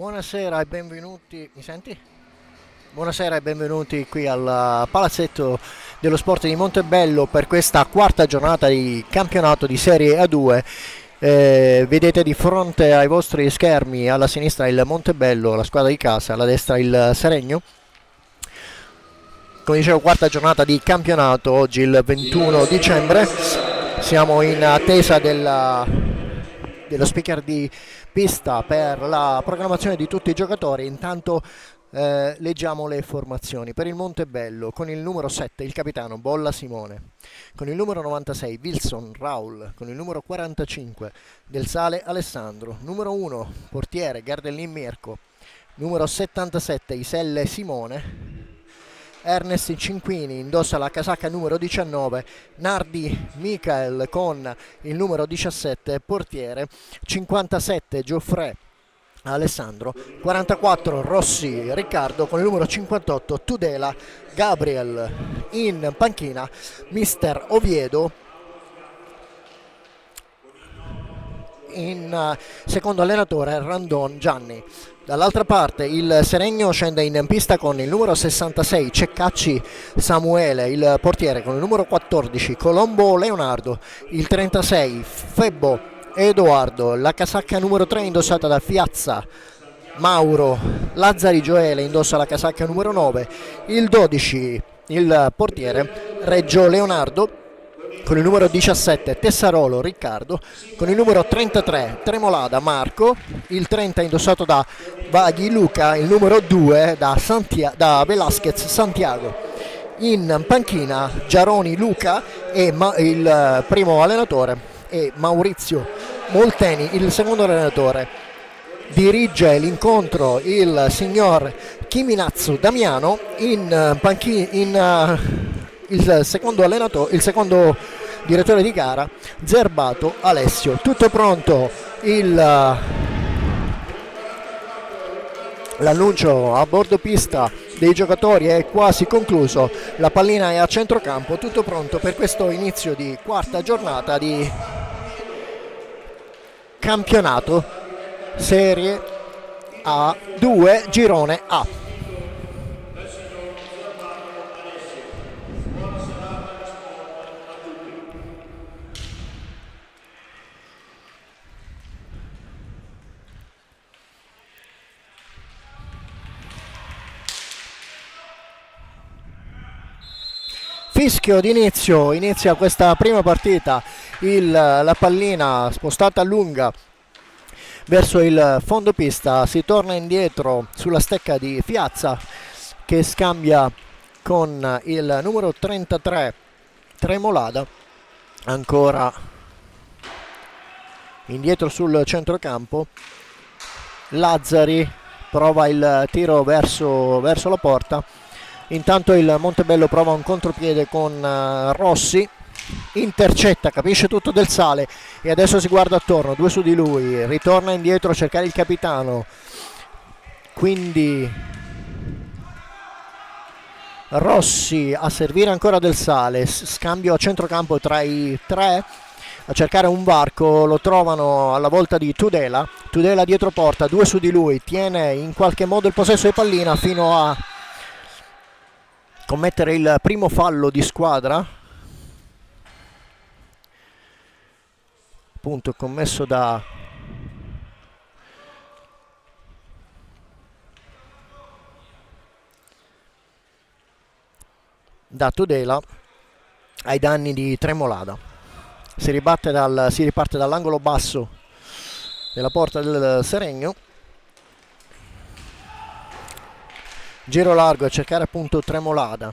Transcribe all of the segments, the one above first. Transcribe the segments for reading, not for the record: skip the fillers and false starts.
Buonasera e benvenuti. Mi senti? Buonasera e benvenuti qui al palazzetto dello sport di Montebello per questa quarta giornata di campionato di Serie A2. Vedete di fronte ai vostri schermi alla sinistra il Montebello, la squadra di casa, alla destra il Seregno. Come dicevo, quarta giornata di campionato, oggi il 21 dicembre. Siamo in attesa dello speaker di pista per la programmazione di tutti i giocatori. Intanto leggiamo le formazioni. Per il Montebello con il numero 7 il capitano Bolla Simone, con il numero 96 Wilson Raul, con il numero 45 Del Sale Alessandro, numero 1 portiere Gardellin Mirko, numero 77 Iselle Simone. Ernest Cinquini indossa la casacca numero 19, Nardi Michael con il numero 17 portiere, 57 Geoffrey Alessandro, 44 Rossi Riccardo, con il numero 58 Tudela Gabriel. In panchina Mister Oviedo. In secondo allenatore Randon Gianni. Dall'altra parte il Seregno scende in pista con il numero 66 Ceccacci Samuele, il portiere, con il numero 14 Colombo Leonardo, il 36 Febbo Edoardo, la casacca numero 3 indossata da Fiazza Mauro Lazzari Gioele indossa la casacca numero 9, il 12 il portiere Reggio Leonardo, con il numero 17 Tessarolo Riccardo, con il numero 33 Tremolada Marco, il 30 indossato da Vaghi Luca, il numero 2 da Velasquez Santiago. In panchina Giaroni Luca e il primo allenatore è Maurizio Molteni, il secondo allenatore. Dirige l'incontro il signor Kiminatsu Damiano. In panchina il secondo allenatore, il secondo direttore di gara Zerbato Alessio. Tutto pronto l'annuncio a bordo pista dei giocatori è quasi concluso, la pallina è a centrocampo, tutto pronto per questo inizio di quarta giornata di campionato Serie A2 Girone A. Fischio d'inizio, inizia questa prima partita, la pallina spostata a lunga verso il fondo pista, si torna indietro sulla stecca di Fiazza che scambia con il numero 33 Tremolada, ancora indietro sul centrocampo. Lazzari prova il tiro verso la porta. Intanto il Montebello prova un contropiede con Rossi, intercetta, capisce tutto Del Sale e adesso si guarda attorno, due su di lui, ritorna indietro a cercare il capitano, quindi Rossi a servire ancora Del Sale, scambio a centrocampo tra i tre, a cercare un varco, lo trovano alla volta di Tudela dietro porta, due su di lui, tiene in qualche modo il possesso di pallina fino a commettere il primo fallo di squadra, appunto commesso da Tudela ai danni di Tremolada. Si riparte dall'angolo basso della porta del Seregno, giro largo a cercare appunto Tremolada,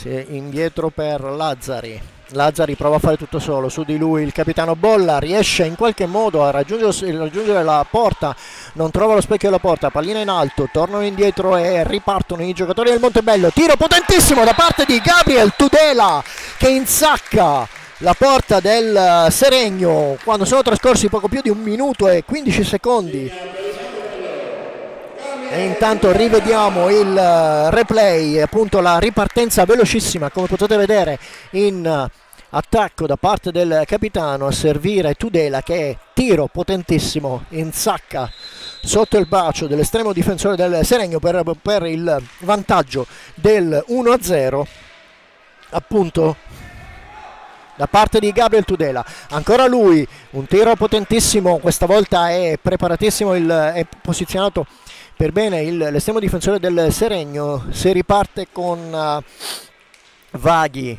indietro per Lazzari prova a fare tutto solo, su di lui il capitano Bolla, riesce in qualche modo a raggiungere la porta, non trova lo specchio della porta, pallina in alto, tornano indietro e ripartono i giocatori del Montebello, tiro potentissimo da parte di Gabriel Tudela che insacca la porta del Seregno quando sono trascorsi poco più di 1 minuto e 15 secondi. E intanto rivediamo il replay, appunto la ripartenza velocissima come potete vedere in attacco da parte del capitano, a servire Tudela, che tiro potentissimo, insacca sotto il braccio dell'estremo difensore del Seregno per il vantaggio del 1-0, appunto da parte di Gabriel Tudela. Ancora lui, un tiro potentissimo, questa volta è preparatissimo, è posizionato per bene l'estremo difensore del Seregno. Si riparte con Vaghi,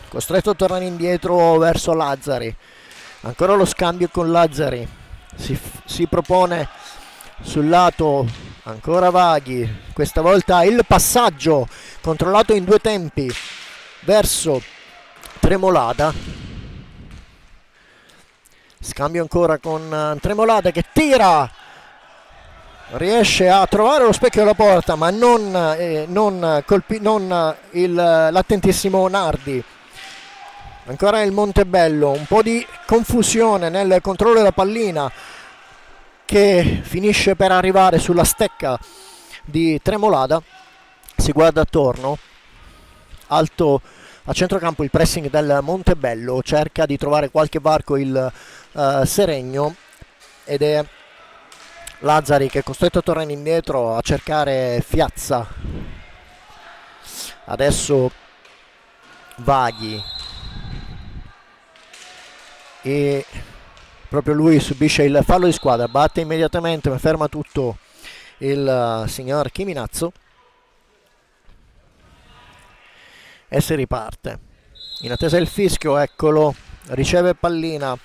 costretto a tornare indietro verso Lazzari. Ancora lo scambio con Lazzari, si propone sul lato, ancora Vaghi, questa volta il passaggio controllato in due tempi verso Tremolada. Scambio ancora con Tremolada che tira, riesce a trovare lo specchio della porta, ma non l'attentissimo Nardi. Ancora il Montebello, un po' di confusione nel controllo della pallina, che finisce per arrivare sulla stecca di Tremolada. Si guarda attorno, alto a centrocampo il pressing del Montebello, cerca di trovare qualche varco il Seregno, ed è Lazzari che è costretto a tornare indietro a cercare Fiazza. Adesso Vaghi, e proprio lui subisce il fallo di squadra, batte immediatamente ma ferma tutto il signor Chiminazzo e si riparte in attesa del fischio. Eccolo, riceve pallina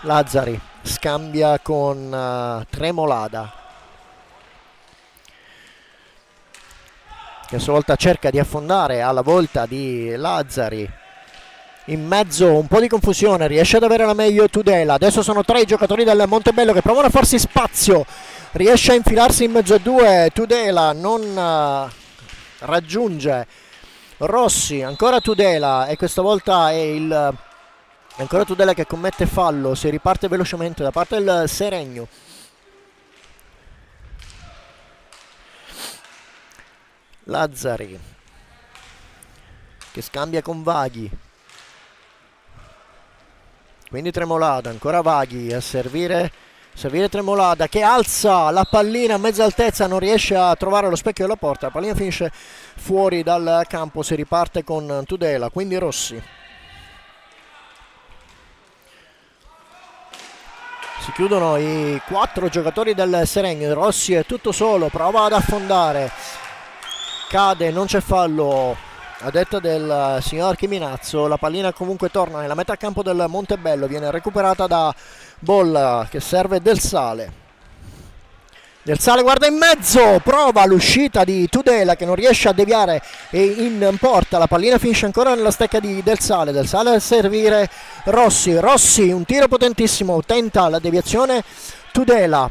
Lazzari, scambia con Tremolada, che a sua volta cerca di affondare alla volta di Lazzari. In mezzo un po' di confusione, riesce ad avere la meglio Tudela. Adesso sono tre i giocatori del Montebello che provano a farsi spazio, riesce a infilarsi in mezzo a due Tudela, non raggiunge Rossi. Ancora Tudela, e questa volta è ancora Tudela che commette fallo. Si riparte velocemente da parte del Seregno. Lazzari che scambia con Vaghi, quindi Tremolada, ancora Vaghi a servire Tremolada, che alza la pallina a mezza altezza, non riesce a trovare lo specchio della porta, la pallina finisce fuori dal campo. Si riparte con Tudela, quindi Rossi. Si chiudono i 4 giocatori del Seregno. Rossi è tutto solo, prova ad affondare, cade, non c'è fallo a detta del signor Chiminazzo. La pallina comunque torna nella metà campo del Montebello, viene recuperata da Bolla che serve Del Sale. Del Sale guarda in mezzo, prova l'uscita di Tudela che non riesce a deviare e in porta. La pallina finisce ancora nella stecca di Del Sale. Del Sale a servire Rossi, un tiro potentissimo, tenta la deviazione Tudela,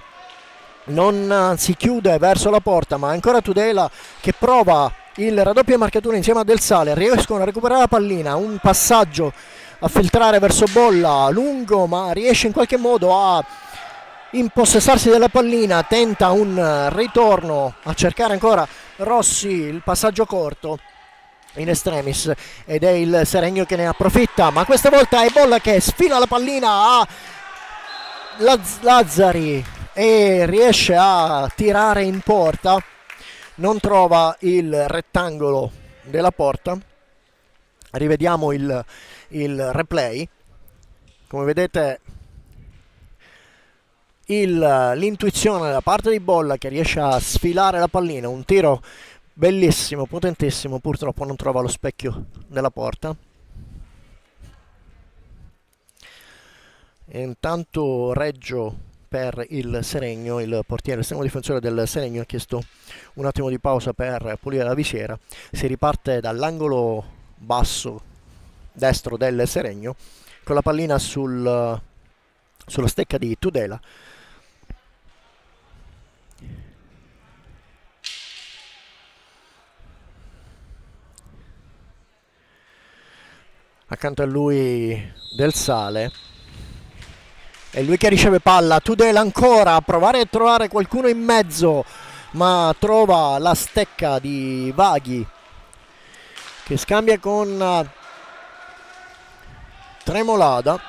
non si chiude verso la porta, ma ancora Tudela che prova il raddoppio e marcatura insieme a Del Sale. Riescono a recuperare la pallina, un passaggio a filtrare verso Bolla, lungo, ma riesce in qualche modo a impossessarsi della pallina. Tenta un ritorno a cercare ancora Rossi, il passaggio corto in extremis, ed è il Seregno che ne approfitta, ma questa volta è Bolla che sfila la pallina a Lazzari e riesce a tirare in porta. Non trova il rettangolo della porta. Rivediamo il replay. Come vedete l'intuizione da parte di Bolla che riesce a sfilare la pallina, un tiro bellissimo, potentissimo, purtroppo non trova lo specchio della porta. E intanto Reggio per il Seregno, il portiere, estremo difensore del Seregno, ha chiesto un attimo di pausa per pulire la visiera. Si riparte dall'angolo basso destro del Seregno con la pallina sulla stecca di Tudela. Accanto a lui Del Sale, è lui che riceve palla. Tudela ancora a provare a trovare qualcuno in mezzo, ma trova la stecca di Vaghi che scambia con Tremolada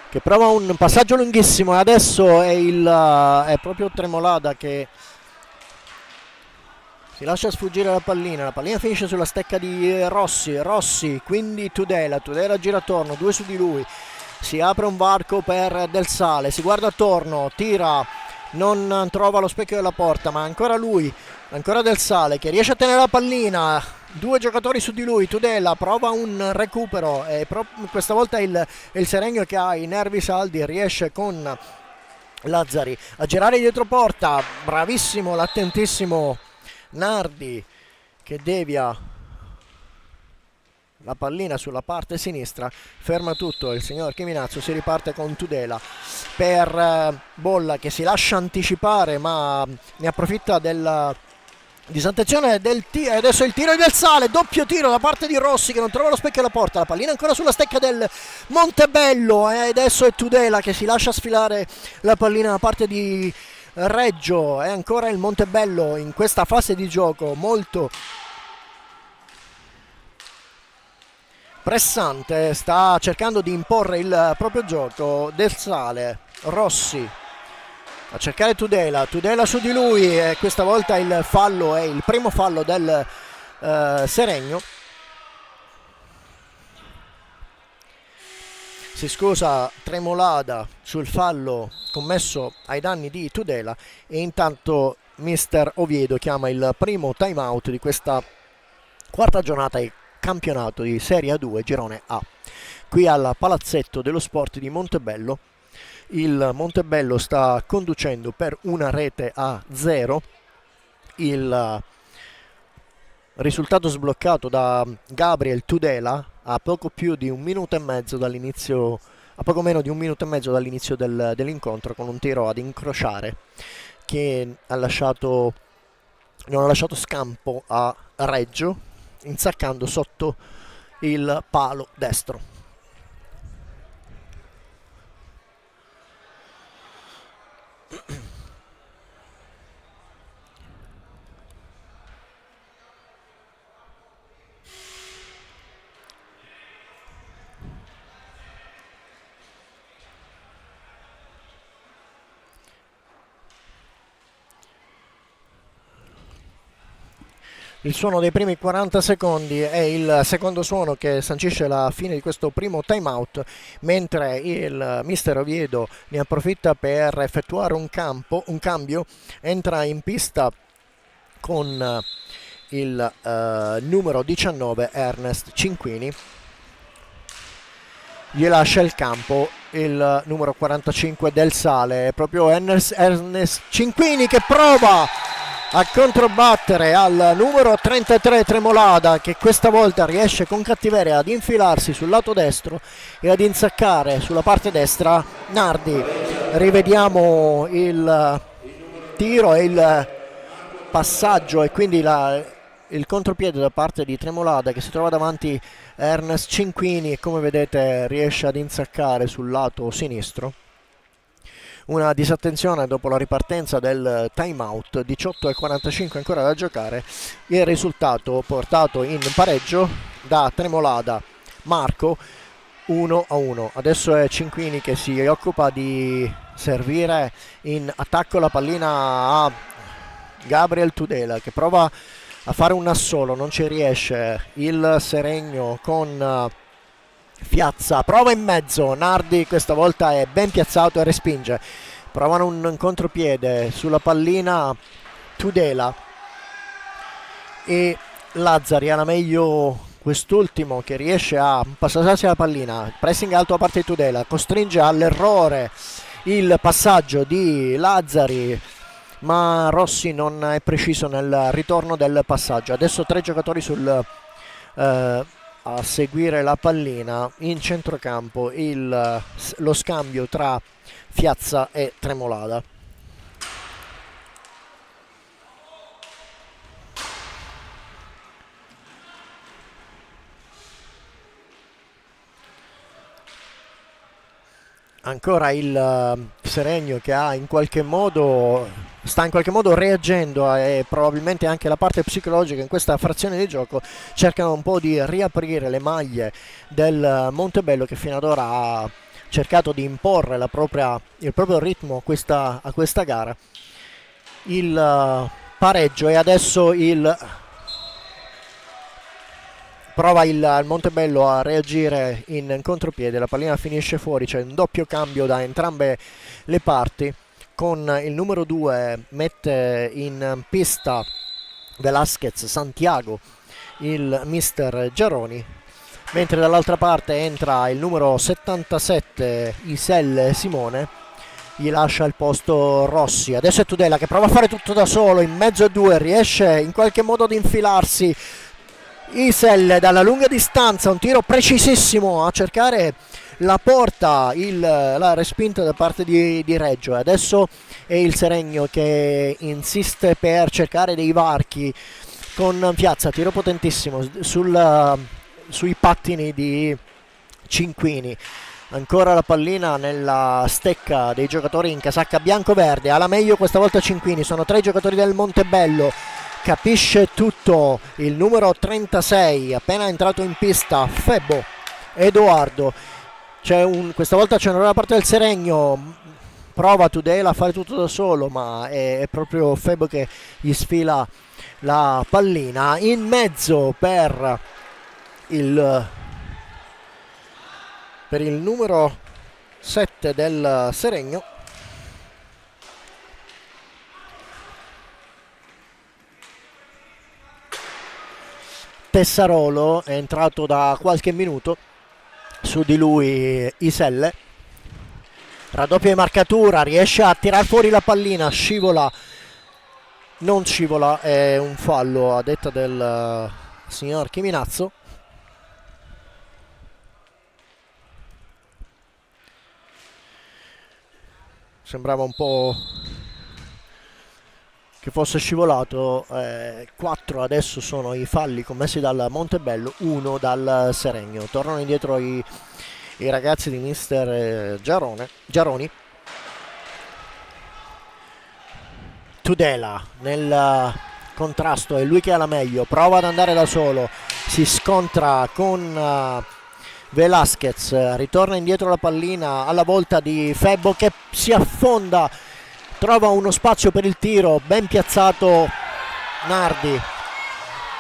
che prova un passaggio lunghissimo e adesso è proprio Tremolada che si lascia sfuggire la pallina finisce sulla stecca di Rossi, quindi Tudela gira attorno, due su di lui, si apre un varco per Del Sale, si guarda attorno, tira, non trova lo specchio della porta, ma ancora lui, ancora Del Sale che riesce a tenere la pallina, due giocatori su di lui, Tudela prova un recupero e questa volta il Seregno che ha i nervi saldi riesce con Lazzari a girare dietro porta, bravissimo l'attentissimo Nardi che devia la pallina sulla parte sinistra, ferma tutto il signor Chiminazzo, si riparte con Tudela per Bolla che si lascia anticipare ma ne approfitta della disattenzione del tiro, e adesso il tiro di Del Sale, doppio tiro da parte di Rossi che non trova lo specchio alla porta, la pallina ancora sulla stecca del Montebello e adesso è Tudela che si lascia sfilare la pallina da parte di Reggio, è ancora il Montebello in questa fase di gioco molto pressante, sta cercando di imporre il proprio gioco. Del Sale, Rossi a cercare Tudela su di lui e questa volta il fallo è il primo fallo del Seregno. Si scusa Tremolada sul fallo commesso ai danni di Tudela e intanto mister Oviedo chiama il primo time out di questa quarta giornata di campionato di Serie A2 Girone A. Qui al Palazzetto dello Sport di Montebello il Montebello sta conducendo per 1-0, il risultato sbloccato da Gabriel Tudela a poco più di un minuto e mezzo dall'inizio, a poco meno di un minuto e mezzo dall'inizio dell'incontro, con un tiro ad incrociare che non ha lasciato scampo a Reggio, insaccando sotto il palo destro. Il suono dei primi 40 secondi è il secondo suono che sancisce la fine di questo primo time out, mentre il mister Oviedo ne approfitta per effettuare un cambio, entra in pista con il numero 19 Ernest Cinquini, gli lascia il campo il numero 45 Del Sale, è proprio Ernest Cinquini che prova a controbattere al numero 33 Tremolada, che questa volta riesce con cattiveria ad infilarsi sul lato destro e ad insaccare sulla parte destra Nardi. Rivediamo il tiro e il passaggio e quindi il contropiede da parte di Tremolada che si trova davanti Ernest Cinquini e come vedete riesce ad insaccare sul lato sinistro. Una disattenzione dopo la ripartenza del time out, 18:45 ancora da giocare, il risultato portato in pareggio da Tremolada Marco 1-1. Adesso è Cinquini che si occupa di servire in attacco la pallina a Gabriel Tudela che prova a fare un assolo, non ci riesce, il Seregno con Fiazza prova in mezzo, Nardi questa volta è ben piazzato e respinge, provano un contropiede sulla pallina Tudela e Lazzari, alla meglio quest'ultimo che riesce a passarsi la pallina, pressing alto a parte di Tudela, costringe all'errore il passaggio di Lazzari ma Rossi non è preciso nel ritorno del passaggio. Adesso tre giocatori a seguire la pallina in centrocampo, lo scambio tra Fiazza e Tremolada. Ancora il Seregno che ha in qualche modo sta in qualche modo reagendo e probabilmente anche la parte psicologica in questa frazione di gioco cercano un po' di riaprire le maglie del Montebello, che fino ad ora ha cercato di imporre il proprio ritmo a questa gara. Il pareggio, e adesso prova il Montebello a reagire in contropiede, la pallina finisce fuori, c'è un doppio cambio da entrambe le parti, con il numero 2 mette in pista Velasquez Santiago, il mister Giaroni, mentre dall'altra parte entra il numero 77 Isel Simone, gli lascia il posto Rossi. Adesso è Tudela che prova a fare tutto da solo in mezzo a due, riesce in qualche modo ad infilarsi Isel dalla lunga distanza, un tiro precisissimo a cercare la porta, la respinta da parte di Reggio. Adesso è il Seregno che insiste per cercare dei varchi con Piazza, tiro potentissimo sui pattini di Cinquini. Ancora la pallina nella stecca dei giocatori in casacca bianco-verde, alla meglio questa volta Cinquini, sono 3 giocatori del Montebello, capisce tutto il numero 36 appena entrato in pista Febbo Edoardo. Questa volta c'è una da parte del Seregno, prova Tudela a fare tutto da solo, ma è proprio Febbo che gli sfila la pallina in mezzo per il numero 7 del Seregno. Tessarolo è entrato da qualche minuto, su di lui Iselle, raddoppia di marcatura, riesce a tirar fuori la pallina, non scivola, è un fallo a detta del signor Chiminazzo. Sembrava un po' che fosse scivolato. 4 adesso sono i falli commessi dal Montebello, 1 dal Seregno. Tornano indietro i ragazzi di mister Giaroni. Tudela nel contrasto, è lui che ha la meglio, prova ad andare da solo, si scontra con Velasquez, ritorna indietro la pallina alla volta di Febbo che si affonda, trova uno spazio per il tiro, ben piazzato Nardi,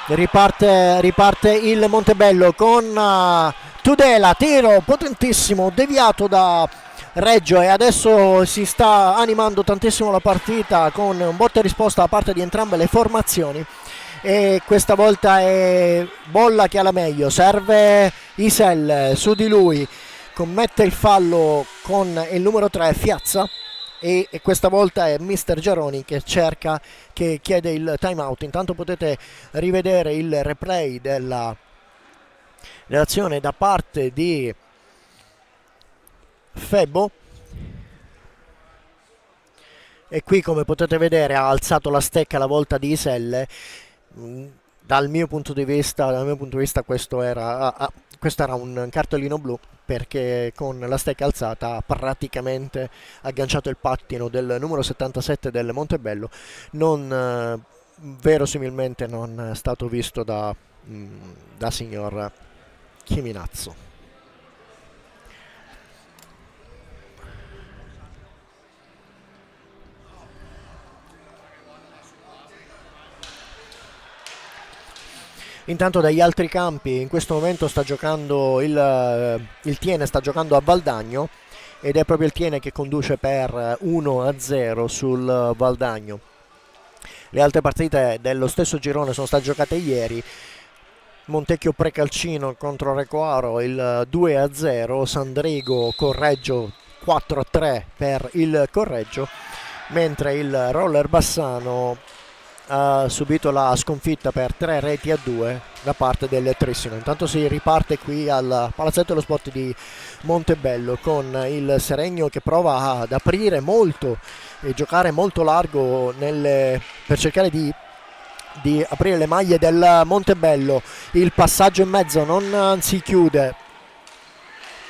riparte il Montebello con Tudela, tiro potentissimo, deviato da Reggio, e adesso si sta animando tantissimo la partita con un botta e risposta da parte di entrambe le formazioni. E questa volta è Bolla che ha la meglio, serve Isel, su di lui commette il fallo con il numero 3 Fiazza, e questa volta è mister Giaroni che chiede il time out. Intanto potete rivedere il replay dell'azione da parte di Febbo, e qui come potete vedere ha alzato la stecca alla volta di Iselle. Dal mio punto di vista questo era un cartellino blu, perché con la stecca alzata ha praticamente agganciato il pattino del numero 77 del Montebello, verosimilmente non è stato visto da signor Chiminazzo. Intanto dagli altri campi in questo momento sta giocando il Tiene, sta giocando a Valdagno, ed è proprio il Tiene che conduce per 1-0 sul Valdagno. Le altre partite dello stesso girone sono state giocate ieri. Montecchio Precalcino contro Recoaro, il 2-0, Sandrigo Correggio 4-3 per il Correggio, mentre il Roller Bassano ha subito la sconfitta per 3-2 da parte del Trissino. Intanto si riparte qui al Palazzetto dello Sport di Montebello con il Seregno che prova ad aprire molto e giocare molto largo per cercare di aprire le maglie del Montebello. Il passaggio in mezzo non si chiude.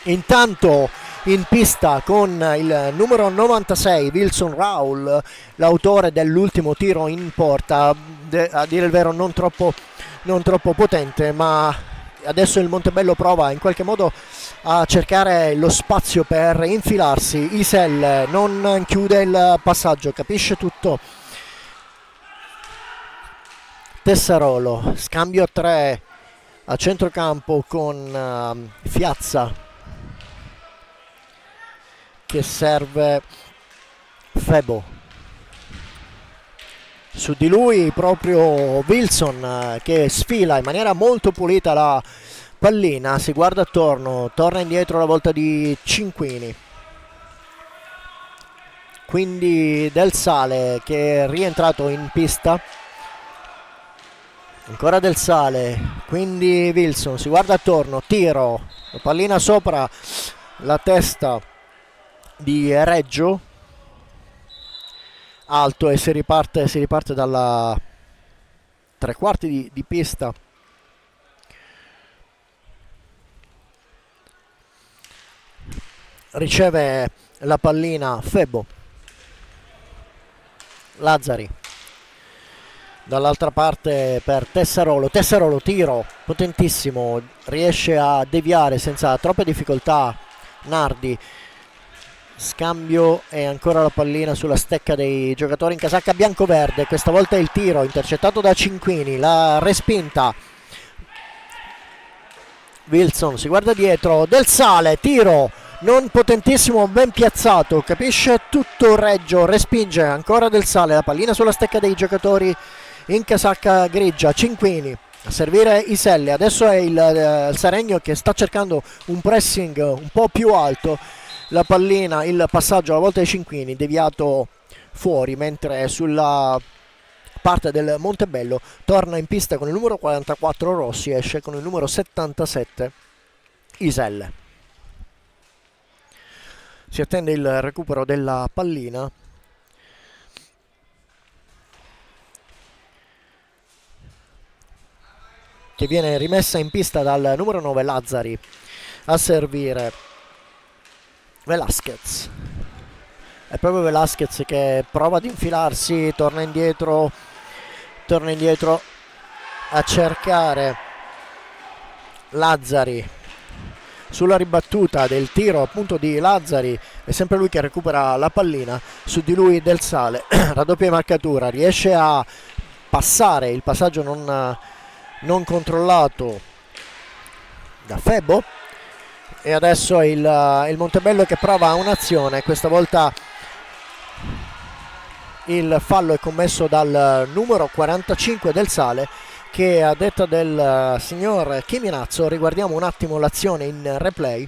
Intanto in pista con il numero 96 Wilson Raul, l'autore dell'ultimo tiro in porta, a dire il vero non troppo potente, ma adesso il Montebello prova in qualche modo a cercare lo spazio per infilarsi. Isel non chiude il passaggio, capisce tutto. Tessarolo, scambio a 3 a centrocampo con Fiazza che serve Febo. Su di lui proprio Wilson che sfila in maniera molto pulita la pallina, si guarda attorno, torna indietro la volta di Cinquini. Quindi Del Sale che è rientrato in pista. Ancora Del Sale, quindi Wilson si guarda attorno, tiro, la pallina sopra la testa di Reggio, alto, e si riparte dalla tre quarti di pista. Riceve la pallina Febo. Lazzari. Dall'altra parte per Tessarolo, tiro potentissimo, riesce a deviare senza troppe difficoltà Nardi. Scambio e ancora la pallina sulla stecca dei giocatori in casacca bianco-verde. Questa volta il tiro intercettato da Cinquini, la respinta. Wilson si guarda dietro, Del Sale, tiro non potentissimo, ben piazzato, capisce tutto Reggio, respinge ancora Del Sale, la pallina sulla stecca dei giocatori in casacca grigia. Cinquini a servire Iselli, adesso è il Seregno che sta cercando un pressing un po' più alto. La pallina, il passaggio alla volta dei Cinquini deviato fuori, mentre sulla parte del Montebello torna in pista con il numero 44 Rossi, esce con il numero 77 Iselle. Si attende il recupero della pallina. Che viene rimessa in pista dal numero 9 Lazzari a servire Velasquez. È proprio Velasquez che prova ad infilarsi, torna indietro a cercare Lazzari. Sulla ribattuta del tiro appunto di Lazzari è sempre lui che recupera la pallina, su di lui Del Sale, raddoppia marcatura, riesce a passare il passaggio non controllato da Febo, e adesso il Montebello che prova un'azione. Questa volta il fallo è commesso dal numero 45 Del Sale, che a detta del signor Chiminazzo, riguardiamo un attimo l'azione in replay,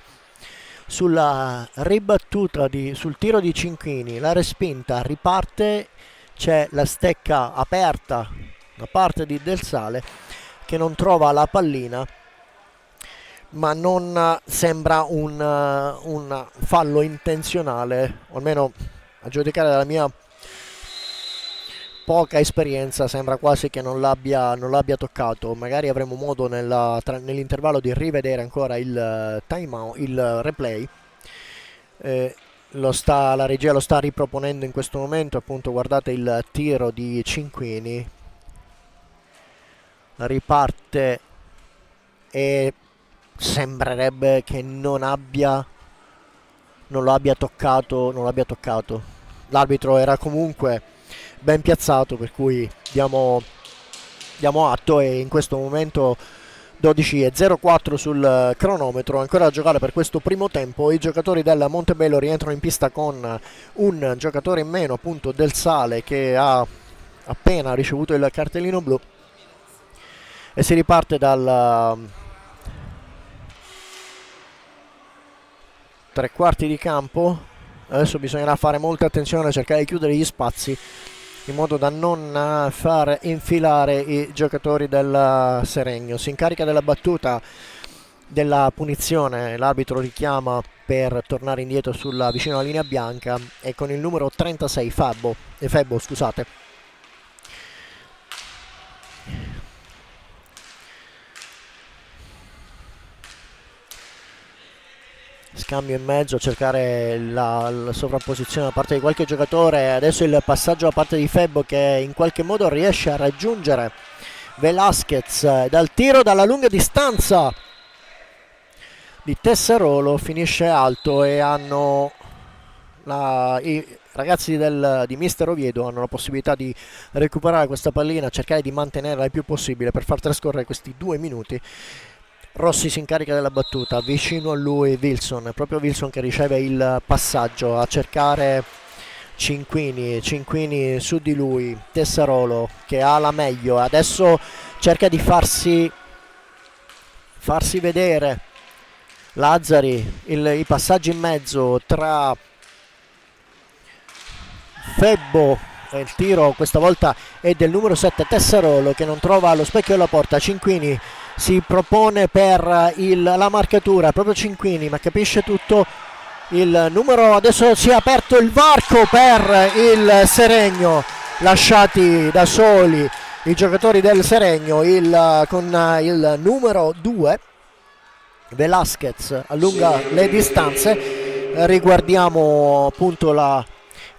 sulla ribattuta sul tiro di Cinquini, la respinta riparte, c'è la stecca aperta da parte di Del Sale che non trova la pallina, ma non sembra un fallo intenzionale, o almeno a giudicare dalla mia poca esperienza sembra quasi che non l'abbia toccato. Magari avremo modo nell'intervallo di rivedere ancora il timeout, il replay. La regia lo sta riproponendo in questo momento, appunto. Guardate il tiro di Cinquini, riparte e sembrerebbe che non lo abbia toccato. L'arbitro era comunque ben piazzato, per cui diamo atto, e in questo momento 12:04 sul cronometro, ancora a giocare per questo primo tempo. I giocatori del Montebello rientrano in pista con un giocatore in meno, appunto Del Sale, che ha appena ricevuto il cartellino blu, e si riparte dal tre quarti di campo. Adesso bisognerà fare molta attenzione, cercare di chiudere gli spazi in modo da non far infilare i giocatori del Seregno. Si incarica della battuta della punizione, l'arbitro richiama per tornare indietro vicino alla linea bianca, e con il numero 36 Febbo, scusate. scambio in mezzo a cercare la sovrapposizione da parte di qualche giocatore. Adesso il passaggio da parte di Febbo, che in qualche modo riesce a raggiungere Velasquez dal tiro dalla lunga distanza di Tessarolo, finisce alto e hanno i ragazzi di Mister Oviedo hanno la possibilità di recuperare questa pallina, cercare di mantenerla il più possibile per far trascorrere questi 2 minuti. Rossi si incarica della battuta, vicino a lui Wilson, è proprio Wilson che riceve il passaggio, a cercare Cinquini su di lui, Tessarolo che ha la meglio, adesso cerca di farsi vedere Lazzari, i passaggi in mezzo tra Febbo, il tiro questa volta è del numero 7 Tessarolo, che non trova lo specchio della porta. Cinquini si propone per la marcatura, proprio Cinquini, ma capisce tutto il numero. Adesso si è aperto il varco per il Seregno, lasciati da soli i giocatori del Seregno con il numero 2 Velasquez allunga le distanze. Riguardiamo appunto il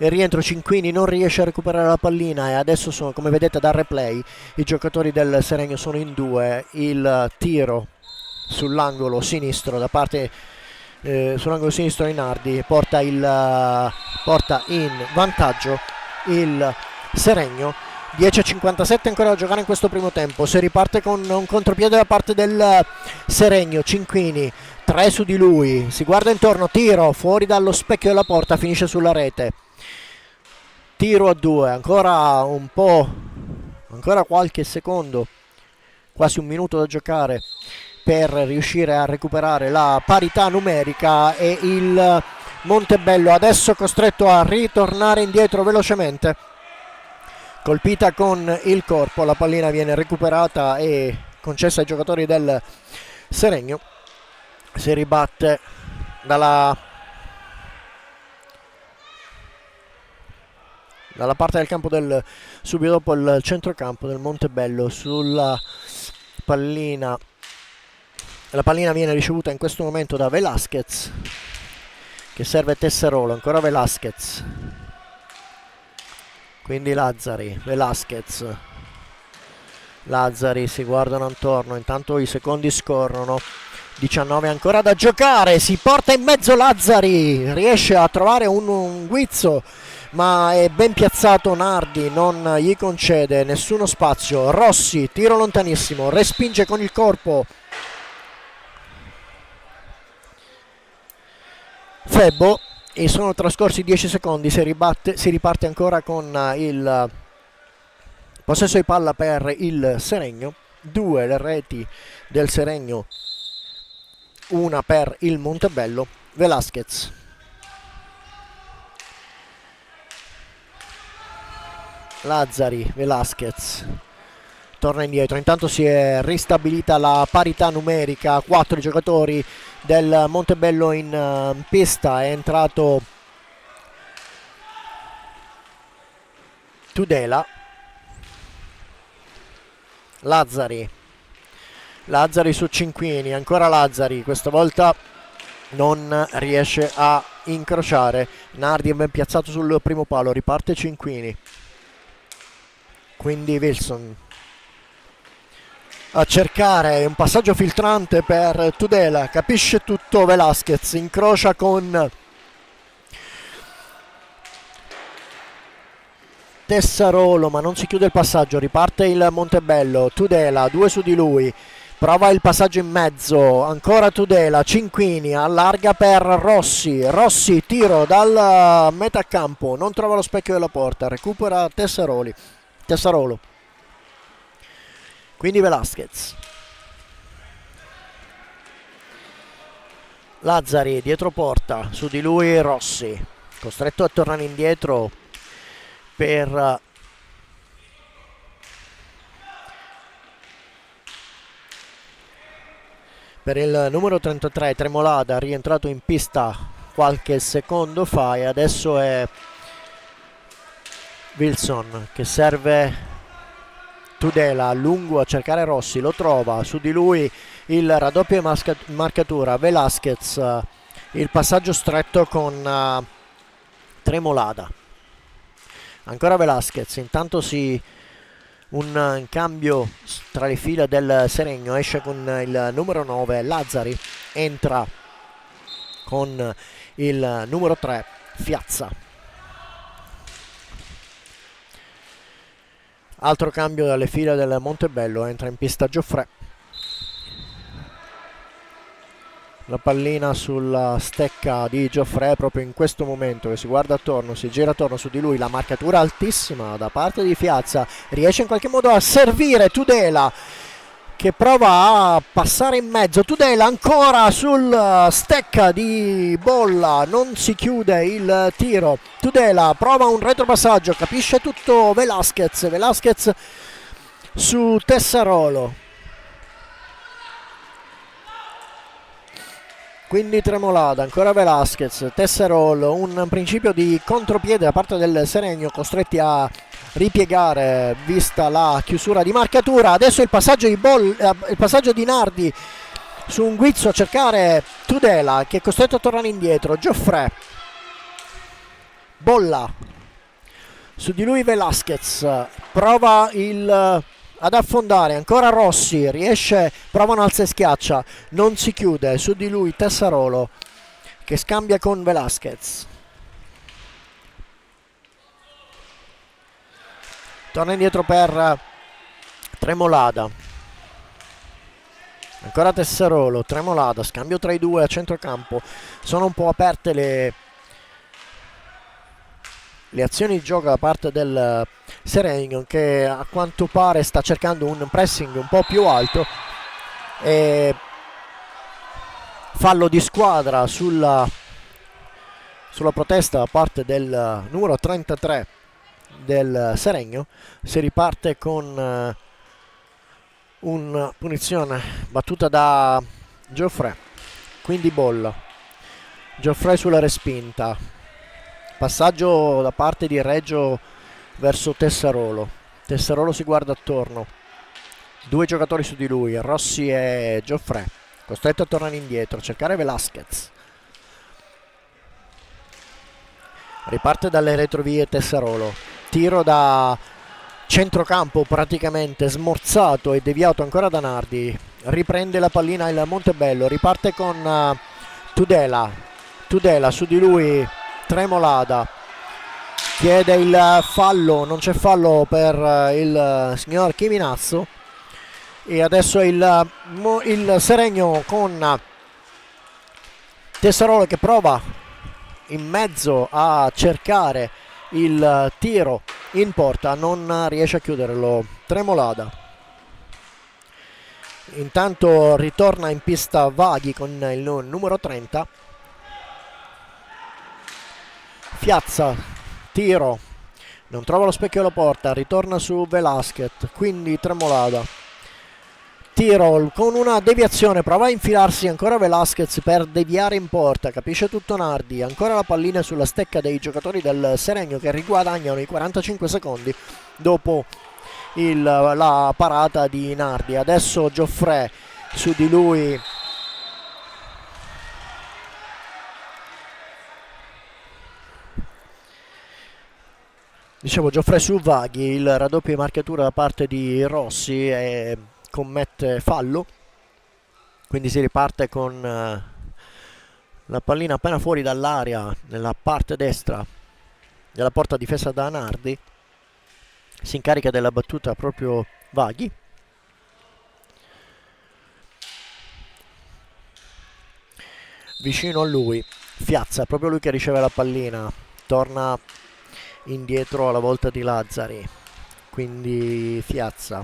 rientro. Cinquini non riesce a recuperare la pallina e adesso come vedete dal replay, i giocatori del Seregno sono in 2. Il tiro sull'angolo sinistro da parte sull'angolo sinistro di Nardi porta in vantaggio il Seregno. 10:57 ancora da giocare in questo primo tempo. Si riparte con un contropiede da parte del Seregno. Cinquini, 3 su di lui, si guarda intorno, tiro fuori dallo specchio della porta, finisce sulla rete. Tiro a 2, ancora qualche secondo, quasi un minuto da giocare per riuscire a recuperare la parità numerica, e il Montebello adesso costretto a ritornare indietro velocemente. Colpita con il corpo, la pallina viene recuperata e concessa ai giocatori del Seregno. Si ribatte dalla parte del campo subito dopo il centrocampo del Montebello sulla pallina. La pallina viene ricevuta in questo momento da Velasquez, che serve Tessarolo. Ancora Velasquez, quindi Velasquez, Lazzari si guardano attorno, intanto i secondi scorrono. 19 ancora da giocare, si porta in mezzo Lazzari, riesce a trovare un guizzo, ma è ben piazzato Nardi, non gli concede nessuno spazio. Rossi, tiro lontanissimo, respinge con il corpo Febbo e sono trascorsi 10 secondi. Si riparte ancora con il possesso di palla per il Seregno. 2 le reti del Seregno, una per il Montebello. Velasquez, Lazzari, Velasquez torna indietro. Intanto si è ristabilita la parità numerica, 4 giocatori del Montebello in pista. È entrato Tudela. Lazzari su Cinquini, ancora Lazzari, questa volta non riesce a incrociare. Nardi è ben piazzato sul primo palo, riparte Cinquini, quindi Wilson a cercare un passaggio filtrante per Tudela, capisce tutto Velasquez, incrocia con Tessarolo ma non si chiude il passaggio, riparte il Montebello. Tudela, 2 su di lui, prova il passaggio in mezzo, ancora Tudela. Cinquini allarga per Rossi, tiro dal metacampo, non trova lo specchio della porta, recupera Tessarolo, quindi Velasquez. Lazzari dietro porta, su di lui Rossi, costretto a tornare indietro per il numero 33 Tremolada, rientrato in pista qualche secondo fa, e adesso è Wilson che serve Tudela a lungo a cercare Rossi, lo trova, su di lui il raddoppio e marcatura. Velasquez il passaggio stretto con Tremolada. Ancora Velasquez, intanto un cambio tra le fila del Seregno, esce con il numero 9 Lazzari, entra con il numero 3 Fiazza. Altro cambio dalle fila del Montebello, entra in pista Gioffre. La pallina sulla stecca di Gioffre proprio in questo momento, che si guarda attorno, si gira attorno su di lui, la marcatura altissima da parte di Fiazza, riesce in qualche modo a servire Tudela che prova a passare in mezzo. Tudela ancora sul stecca di Bolla, non si chiude il tiro. Tudela prova un retropassaggio, capisce tutto Velasquez su Tessarolo. Quindi Tremolada, ancora Velasquez, Tessarolo, un principio di contropiede da parte del Seregno, costretti a ripiegare vista la chiusura di marcatura. Adesso il passaggio di Nardi su un guizzo a cercare Tudela, che è costretto a tornare indietro. Gioffre, Bolla, su di lui Velasquez, prova ad affondare, ancora Rossi, prova un alza e schiaccia, non si chiude, su di lui Tessarolo che scambia con Velasquez. Torna indietro per Tremolada, ancora Tessarolo, Tremolada, scambio tra i due a centrocampo. Sono un po' aperte le azioni di gioco da parte del Seregno, che a quanto pare sta cercando un pressing un po' più alto, e fallo di squadra sulla protesta da parte del numero 33 del Seregno. Si riparte con una punizione battuta da Gioffre, quindi Bolla. Gioffre sulla respinta, passaggio da parte di Reggio verso Tessarolo. Tessarolo si guarda attorno, due giocatori su di lui, Rossi e Gioffre, costretto a tornare indietro, cercare Velasquez. Riparte dalle retrovie Tessarolo, tiro da centrocampo praticamente smorzato e deviato ancora da Nardi. Riprende la pallina il Montebello, riparte con Tudela, su di lui Tremolada, chiede il fallo, non c'è fallo per il signor Chiminazzo, e adesso il Seregno con Tessarolo che prova in mezzo a cercare il tiro in porta, non riesce a chiuderlo Tremolada. Intanto ritorna in pista Vaghi con il numero 30. Fiazza, tiro, non trova lo specchio alla porta, ritorna su Velasquez, quindi Tremolada, tiro con una deviazione, prova a infilarsi ancora Velasquez per deviare in porta, capisce tutto Nardi, ancora la pallina sulla stecca dei giocatori del Seregno che riguadagnano i 45 secondi dopo la parata di Nardi. Adesso Gioffre, su di lui Gioffre su Vaghi, il raddoppio di marcatura da parte di Rossi e commette fallo, quindi si riparte con la pallina appena fuori dall'area nella parte destra della porta difesa da Nardi. Si incarica della battuta proprio Vaghi. Vicino a lui Fiazza, proprio lui che riceve la pallina, torna indietro alla volta di Lazzari, quindi Fiazza,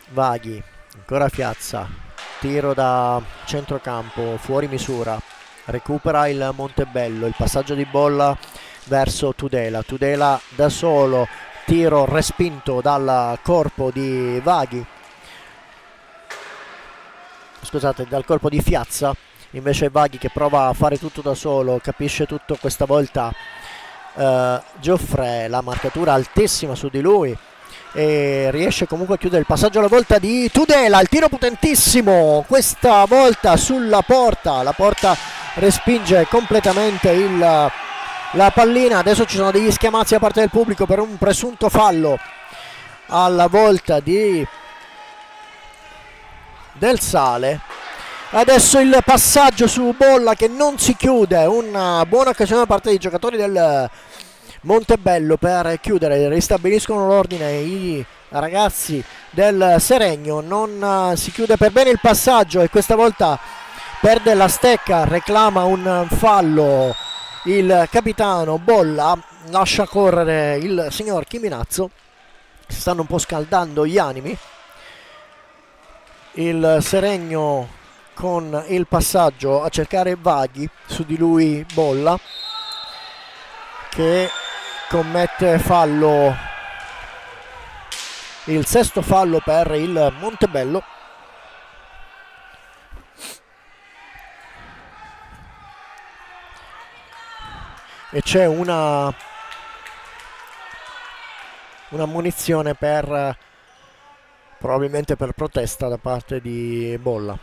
Vaghi, ancora Fiazza, tiro da centrocampo fuori misura, recupera il Montebello, il passaggio di Bolla verso Tudela da solo, tiro respinto dal corpo di Vaghi, scusate, dal corpo di Fiazza. Invece Vaghi che prova a fare tutto da solo, capisce tutto questa volta Gioffre, la marcatura altissima su di lui, e riesce comunque a chiudere il passaggio alla volta di Tudela. Il tiro potentissimo questa volta sulla porta, la porta respinge completamente la pallina. Adesso ci sono degli schiamazzi da parte del pubblico per un presunto fallo alla volta del Sale. Adesso il passaggio su Bolla che non si chiude, una buona occasione da parte dei giocatori del Montebello per chiudere, ristabiliscono l'ordine i ragazzi del Seregno, non si chiude per bene il passaggio e questa volta perde la stecca, reclama un fallo il capitano Bolla, lascia correre il signor Chiminazzo, si stanno un po' scaldando gli animi, il Seregno con il passaggio a cercare Vaghi, su di lui Bolla che commette fallo, il sesto fallo per il Montebello. E c'è una munizione per probabilmente per protesta da parte di Bolla.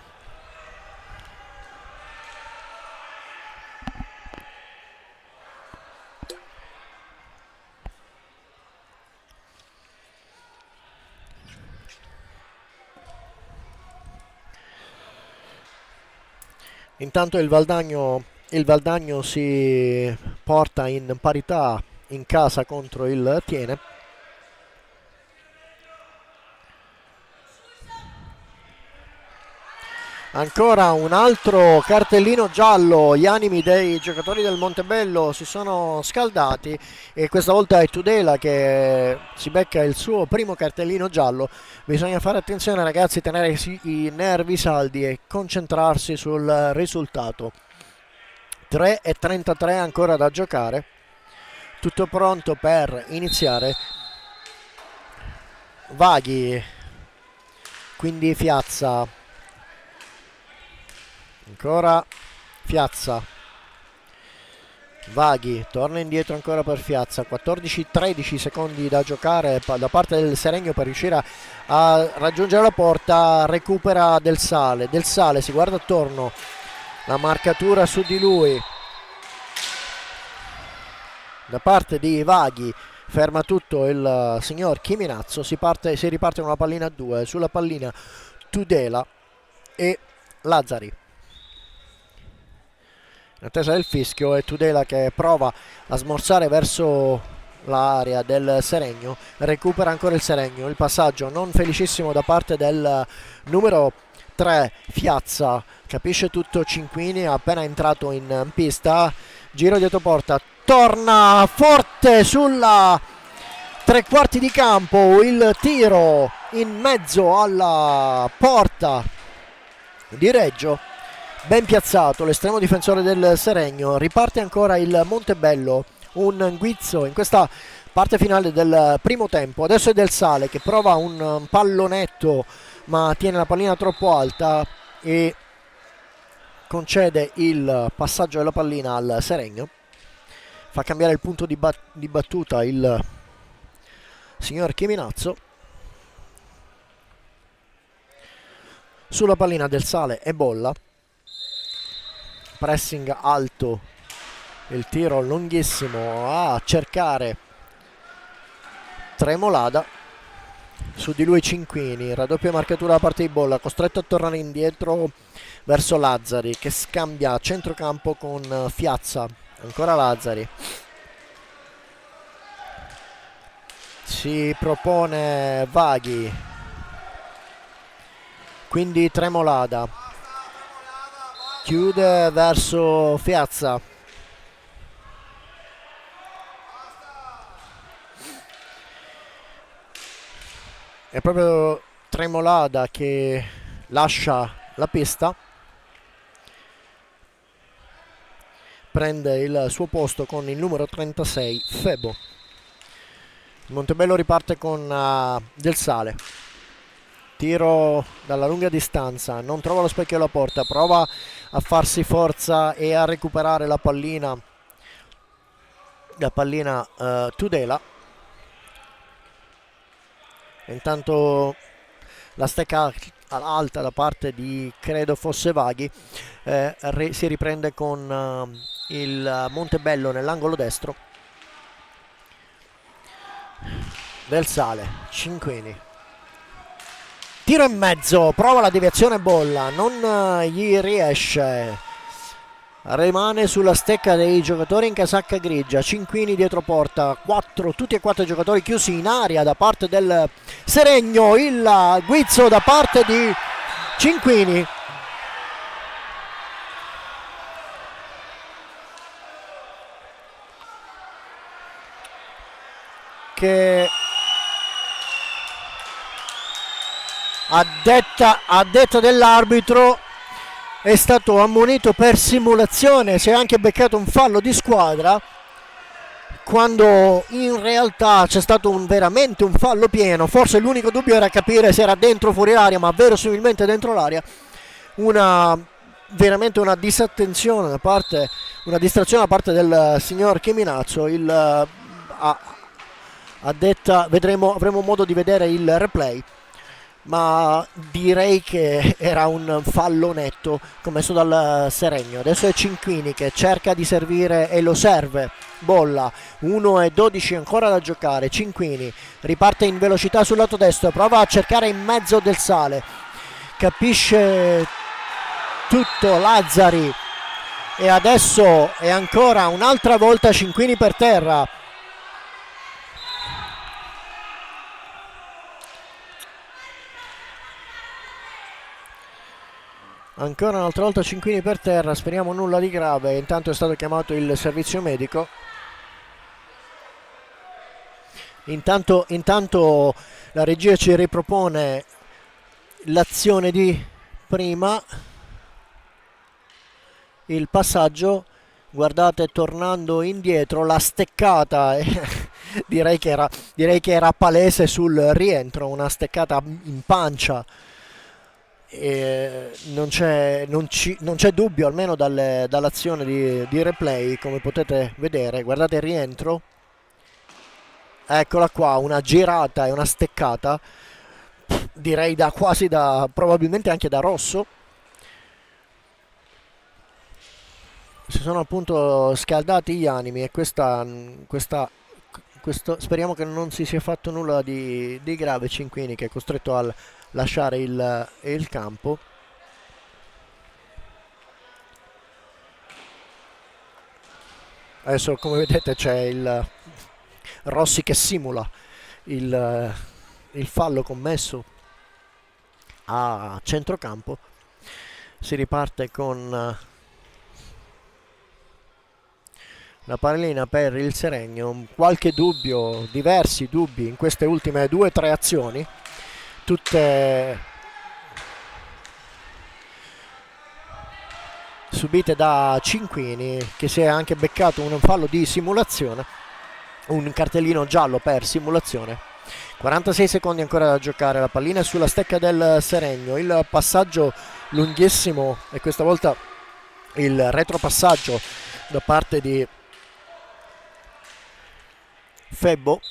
Intanto il Valdagno si porta in parità in casa contro il Tiene. Ancora un altro cartellino giallo, gli animi dei giocatori del Montebello si sono scaldati e questa volta è Tudela che si becca il suo primo cartellino giallo. Bisogna fare attenzione ragazzi, tenere i nervi saldi e concentrarsi sul risultato. 3:33 ancora da giocare, tutto pronto per iniziare. Vaghi, quindi Fiazza, ancora Fiazza, Vaghi, torna indietro ancora per Fiazza, 14-13 secondi da giocare da parte del Seregno per riuscire a raggiungere la porta, recupera Del Sale si guarda attorno, la marcatura su di lui da parte di Vaghi, ferma tutto il signor Chiminazzo, si riparte con una pallina a due, sulla pallina Tudela e Lazzari. In attesa del fischio è Tudela che prova a smorzare verso l'area del Seregno, recupera ancora il Seregno, il passaggio non felicissimo da parte del numero 3 Fiazza, capisce tutto Cinquini, appena entrato in pista, giro dietro porta, torna forte sulla tre quarti di campo, il tiro in mezzo alla porta di Reggio, ben piazzato l'estremo difensore del Seregno. Riparte ancora il Montebello, un guizzo in questa parte finale del primo tempo. Adesso è Del Sale che prova un pallonetto ma tiene la pallina troppo alta e concede il passaggio della pallina al Seregno. Fa cambiare il punto di battuta il signor Chiminazzo. Sulla pallina Del Sale e Bolla, pressing alto, il tiro lunghissimo a cercare Tremolada, su di lui Cinquini, raddoppia marcatura da parte di Bolla, costretto a tornare indietro verso Lazzari che scambia a centrocampo con Fiazza, ancora Lazzari, si propone Vaghi, quindi Tremolada chiude verso Fiazza, è proprio Tremolada che lascia la pista, prende il suo posto con il numero 36 Febo. Montebello riparte con Del Sale, tiro dalla lunga distanza, non trova lo specchio alla porta, prova a farsi forza e a recuperare la pallina Tudela, Intanto la stecca alta da parte di, credo fosse Vaghi, si riprende con il Montebello nell'angolo destro. Del Sale, Cinquini, tiro in mezzo, prova la deviazione Bolla, non gli riesce, rimane sulla stecca dei giocatori in casacca grigia. Cinquini dietro porta, tutti e quattro i giocatori chiusi in aria da parte del Seregno. Il guizzo da parte di Cinquini, che a detta dell'arbitro è stato ammonito per simulazione. Si è anche beccato un fallo di squadra, quando in realtà c'è stato veramente un fallo pieno. Forse l'unico dubbio era capire se era dentro o fuori area, ma verosimilmente dentro l'area. Veramente una disattenzione da parte, una distrazione da parte del signor Chiminazzo. Avremo modo di vedere il replay, ma direi che era un fallo netto commesso dal Seregno. Adesso è Cinquini che cerca di servire e lo serve. Bolla, 1:12 ancora da giocare. Cinquini riparte in velocità sul lato destro, prova a cercare in mezzo del Sale, capisce tutto Lazzari, e adesso è ancora un'altra volta Cinquini per terra. Ancora un'altra volta Cinquini per terra, speriamo nulla di grave. Intanto è stato chiamato il servizio medico. Intanto la regia ci ripropone l'azione di prima, il passaggio. Guardate, tornando indietro, la steccata direi che era palese sul rientro, una steccata in pancia. Non c'è dubbio, almeno dall'azione di replay, come potete vedere. Guardate il rientro, eccola qua, una girata e una steccata, direi probabilmente anche da rosso. Si sono appunto scaldati gli animi, e speriamo che non si sia fatto nulla di grave. Cinquini che è costretto a lasciare il campo. Adesso, come vedete, c'è il Rossi che simula il fallo commesso a centrocampo. Si riparte con la pallina per il Seregno. Qualche dubbio, diversi dubbi in queste ultime 2-3 azioni, tutte subite da Cinquini, che si è anche beccato un fallo di simulazione, un cartellino giallo per simulazione. 46 secondi ancora da giocare, la pallina è sulla stecca del Seregno, il passaggio lunghissimo, e questa volta il retropassaggio da parte di Febbo,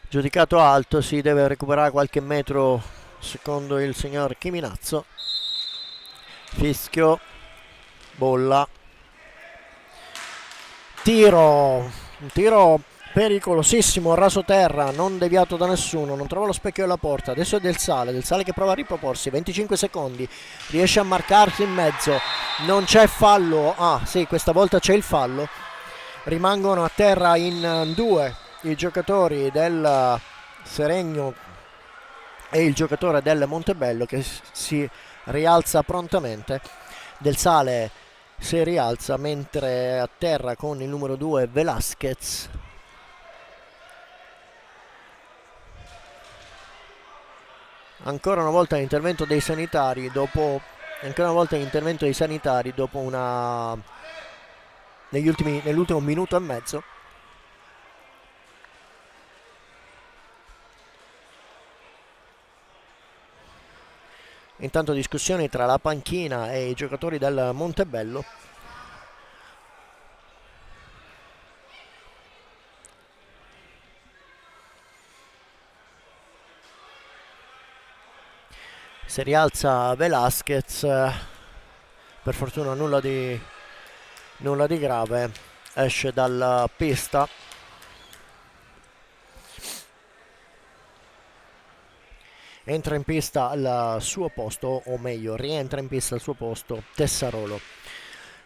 giudicato alto. Si deve recuperare qualche metro secondo il signor Chiminazzo. Fischio, Bolla, un tiro pericolosissimo, raso terra, non deviato da nessuno, non trova lo specchio della porta. Adesso è Del Sale che prova a riproporsi, 25 secondi, riesce a marcarsi in mezzo, non c'è fallo. Sì, questa volta c'è il fallo. Rimangono a terra in due i giocatori del Seregno e il giocatore del Montebello, che si rialza prontamente. Del Sale si rialza, mentre a terra con il numero 2 Velasquez. Ancora una volta l'intervento dei sanitari dopo nell'ultimo minuto e mezzo. Intanto discussioni tra la panchina e i giocatori del Montebello. Si rialza Velasquez, per fortuna nulla di grave, esce dalla pista. Entra in pista al suo posto, o meglio rientra in pista al suo posto Tessarolo.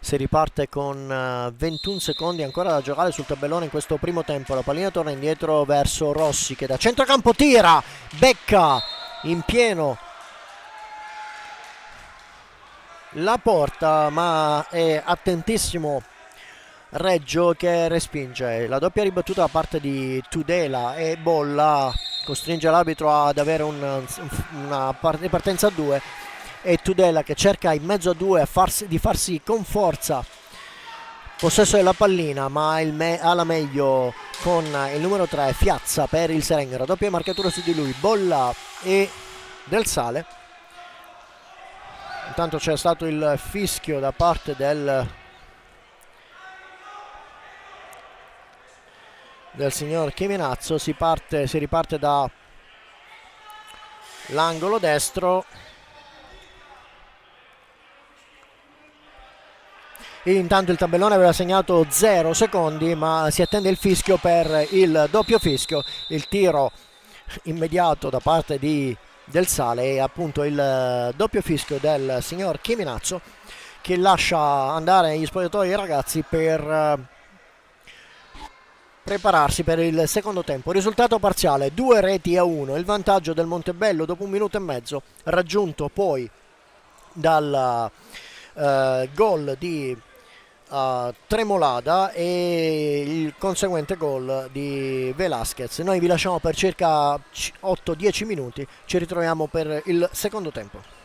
Si riparte con 21 secondi ancora da giocare sul tabellone in questo primo tempo. La pallina torna indietro verso Rossi, che da centrocampo tira, becca in pieno la porta, ma è attentissimo Reggio che respinge. La doppia ribattuta da parte di Tudela e Bolla costringe l'arbitro ad avere una partenza a due, e Tudela che cerca in mezzo a due di farsi con forza possesso della pallina, ma ha la meglio con il numero 3 Fiazza per il Serenghero. Doppia marcatura su di lui, Bolla e Del Sale. Intanto c'è stato il fischio da parte del signor Chiminazzo. Si riparte da l'angolo destro. E intanto il tabellone aveva segnato 0 secondi, ma si attende il fischio per il doppio fischio. Il tiro immediato da parte di Del Sale e appunto il doppio fischio del signor Chiminazzo, che lascia andare gli spogliatoi i ragazzi per prepararsi per il secondo tempo. Risultato parziale 2-1, il vantaggio del Montebello dopo 1 minuto e mezzo, raggiunto poi dal gol di Tremolada e il conseguente gol di Velasquez. Noi vi lasciamo per circa 8-10 minuti, ci ritroviamo per il secondo tempo.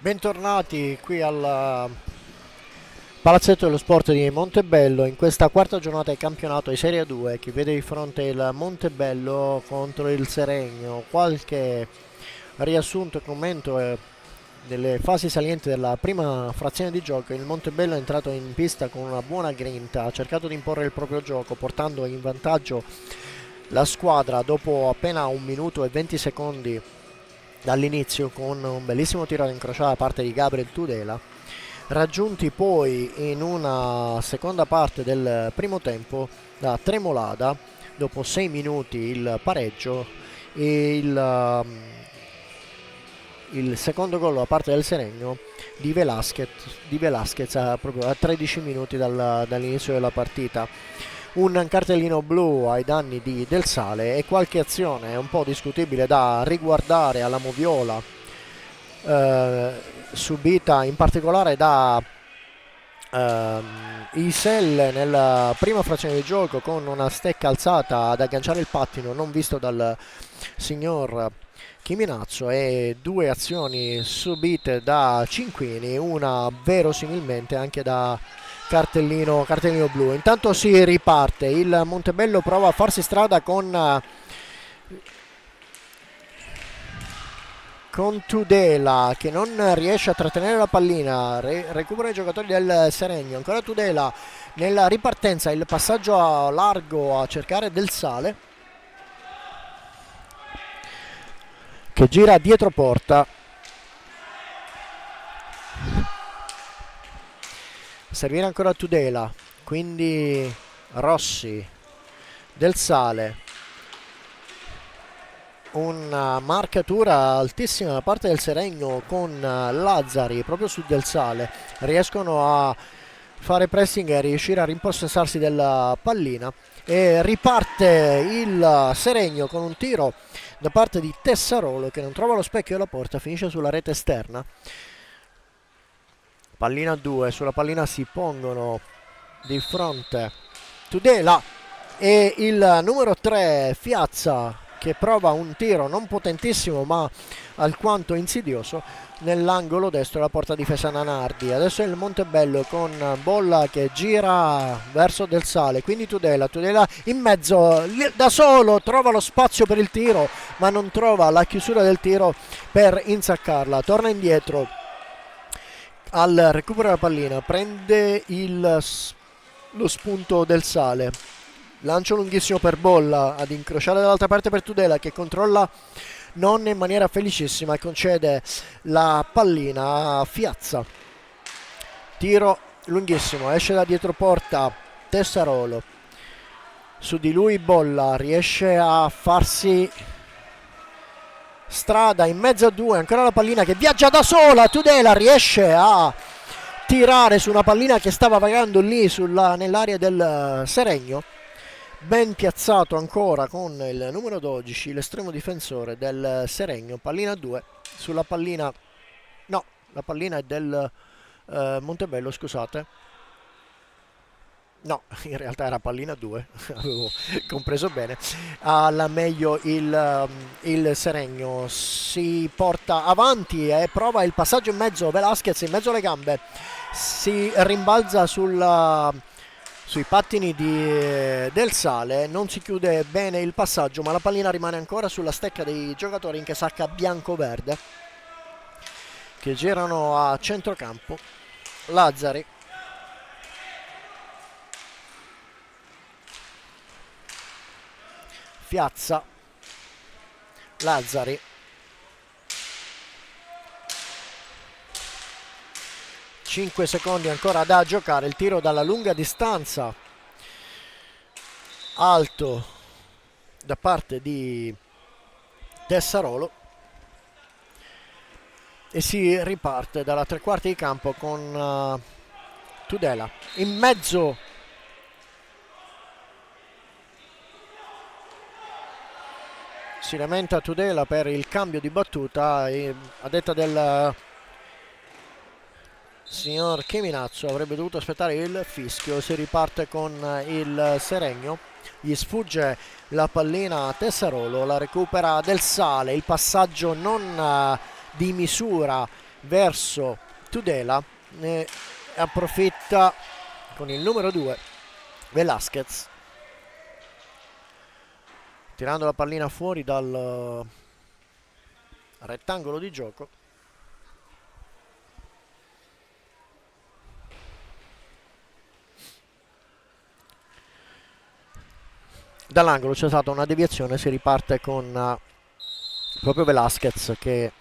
Bentornati qui al Palazzetto dello Sport di Montebello in questa quarta giornata di campionato di Serie 2 che vede di fronte il Montebello contro il Seregno. Qualche riassunto e commento delle fasi salienti della prima frazione di gioco. Il Montebello è entrato in pista con una buona grinta, ha cercato di imporre il proprio gioco portando in vantaggio la squadra dopo appena 1 minuto e 20 secondi dall'inizio con un bellissimo tiro ad incrociare da parte di Gabriel Tudela, raggiunti poi in una seconda parte del primo tempo da Tremolada dopo 6 minuti il pareggio e il secondo gol da parte del Seregno di Velasquez proprio a 13 minuti dall'inizio della partita. Un cartellino blu ai danni di Del Sale e qualche azione un po' discutibile da riguardare alla Moviola, subita in particolare da Isel nella prima frazione di gioco con una stecca alzata ad agganciare il pattino non visto dal signor Chiminazzo, e 2 azioni subite da Cinquini, una verosimilmente anche da cartellino blu. Intanto si riparte, il Montebello prova a farsi strada con Tudela che non riesce a trattenere la pallina, recupera i giocatori del Seregno, ancora Tudela nella ripartenza, il passaggio a largo a cercare Del Sale che gira dietro porta. Servire ancora Tudela, quindi Rossi, Del Sale, una marcatura altissima da parte del Seregno con Lazzari proprio su Del Sale, riescono a fare pressing e a riuscire a rimpossessarsi della pallina e riparte il Seregno con un tiro da parte di Tessarolo che non trova lo specchio della porta, finisce sulla rete esterna. Pallina 2, sulla pallina si pongono di fronte Tudela e il numero 3 Fiazza che prova un tiro non potentissimo ma alquanto insidioso nell'angolo destro della porta difesa Nanardi. Adesso è il Montebello con Bolla che gira verso Del Sale, quindi Tudela in mezzo da solo, trova lo spazio per il tiro ma non trova la chiusura del tiro per insaccarla, torna indietro al recupero della pallina, prende lo spunto Del Sale, lancio lunghissimo per Bolla ad incrociare dall'altra parte per Tudela che controlla non in maniera felicissima e concede la pallina a Fiazza. Tiro lunghissimo, esce da dietro porta Tessarolo, su di lui Bolla riesce a farsi strada in mezzo a 2, ancora la pallina che viaggia da sola, Tudela riesce a tirare su una pallina che stava vagando lì nell'area del Seregno, ben piazzato ancora con il numero 12, l'estremo difensore del Seregno. Pallina 2 sulla pallina, no, la pallina è del Montebello, scusate. No, in realtà era pallina 2, avevo compreso bene. Alla meglio il Seregno si porta avanti e prova il passaggio in mezzo, Velasquez in mezzo alle gambe, si rimbalza sui pattini Del Sale, non si chiude bene il passaggio ma la pallina rimane ancora sulla stecca dei giocatori in casacca bianco-verde che girano a centrocampo. Lazzari, Fiazza, Lazzari, cinque secondi ancora da giocare, il tiro dalla lunga distanza alto da parte di Tessarolo e si riparte dalla 3/4 di campo con Tudela in mezzo. Si lamenta Tudela per il cambio di battuta e a detta del signor Chiminazzo avrebbe dovuto aspettare il fischio. Si riparte con il Seregno, gli sfugge la pallina a Tessarolo, la recupera Del Sale, il passaggio non di misura verso Tudela, ne approfitta con il numero 2 Velasquez, tirando la pallina fuori dal rettangolo di gioco. Dall'angolo c'è stata una deviazione, si riparte con proprio Velasquez che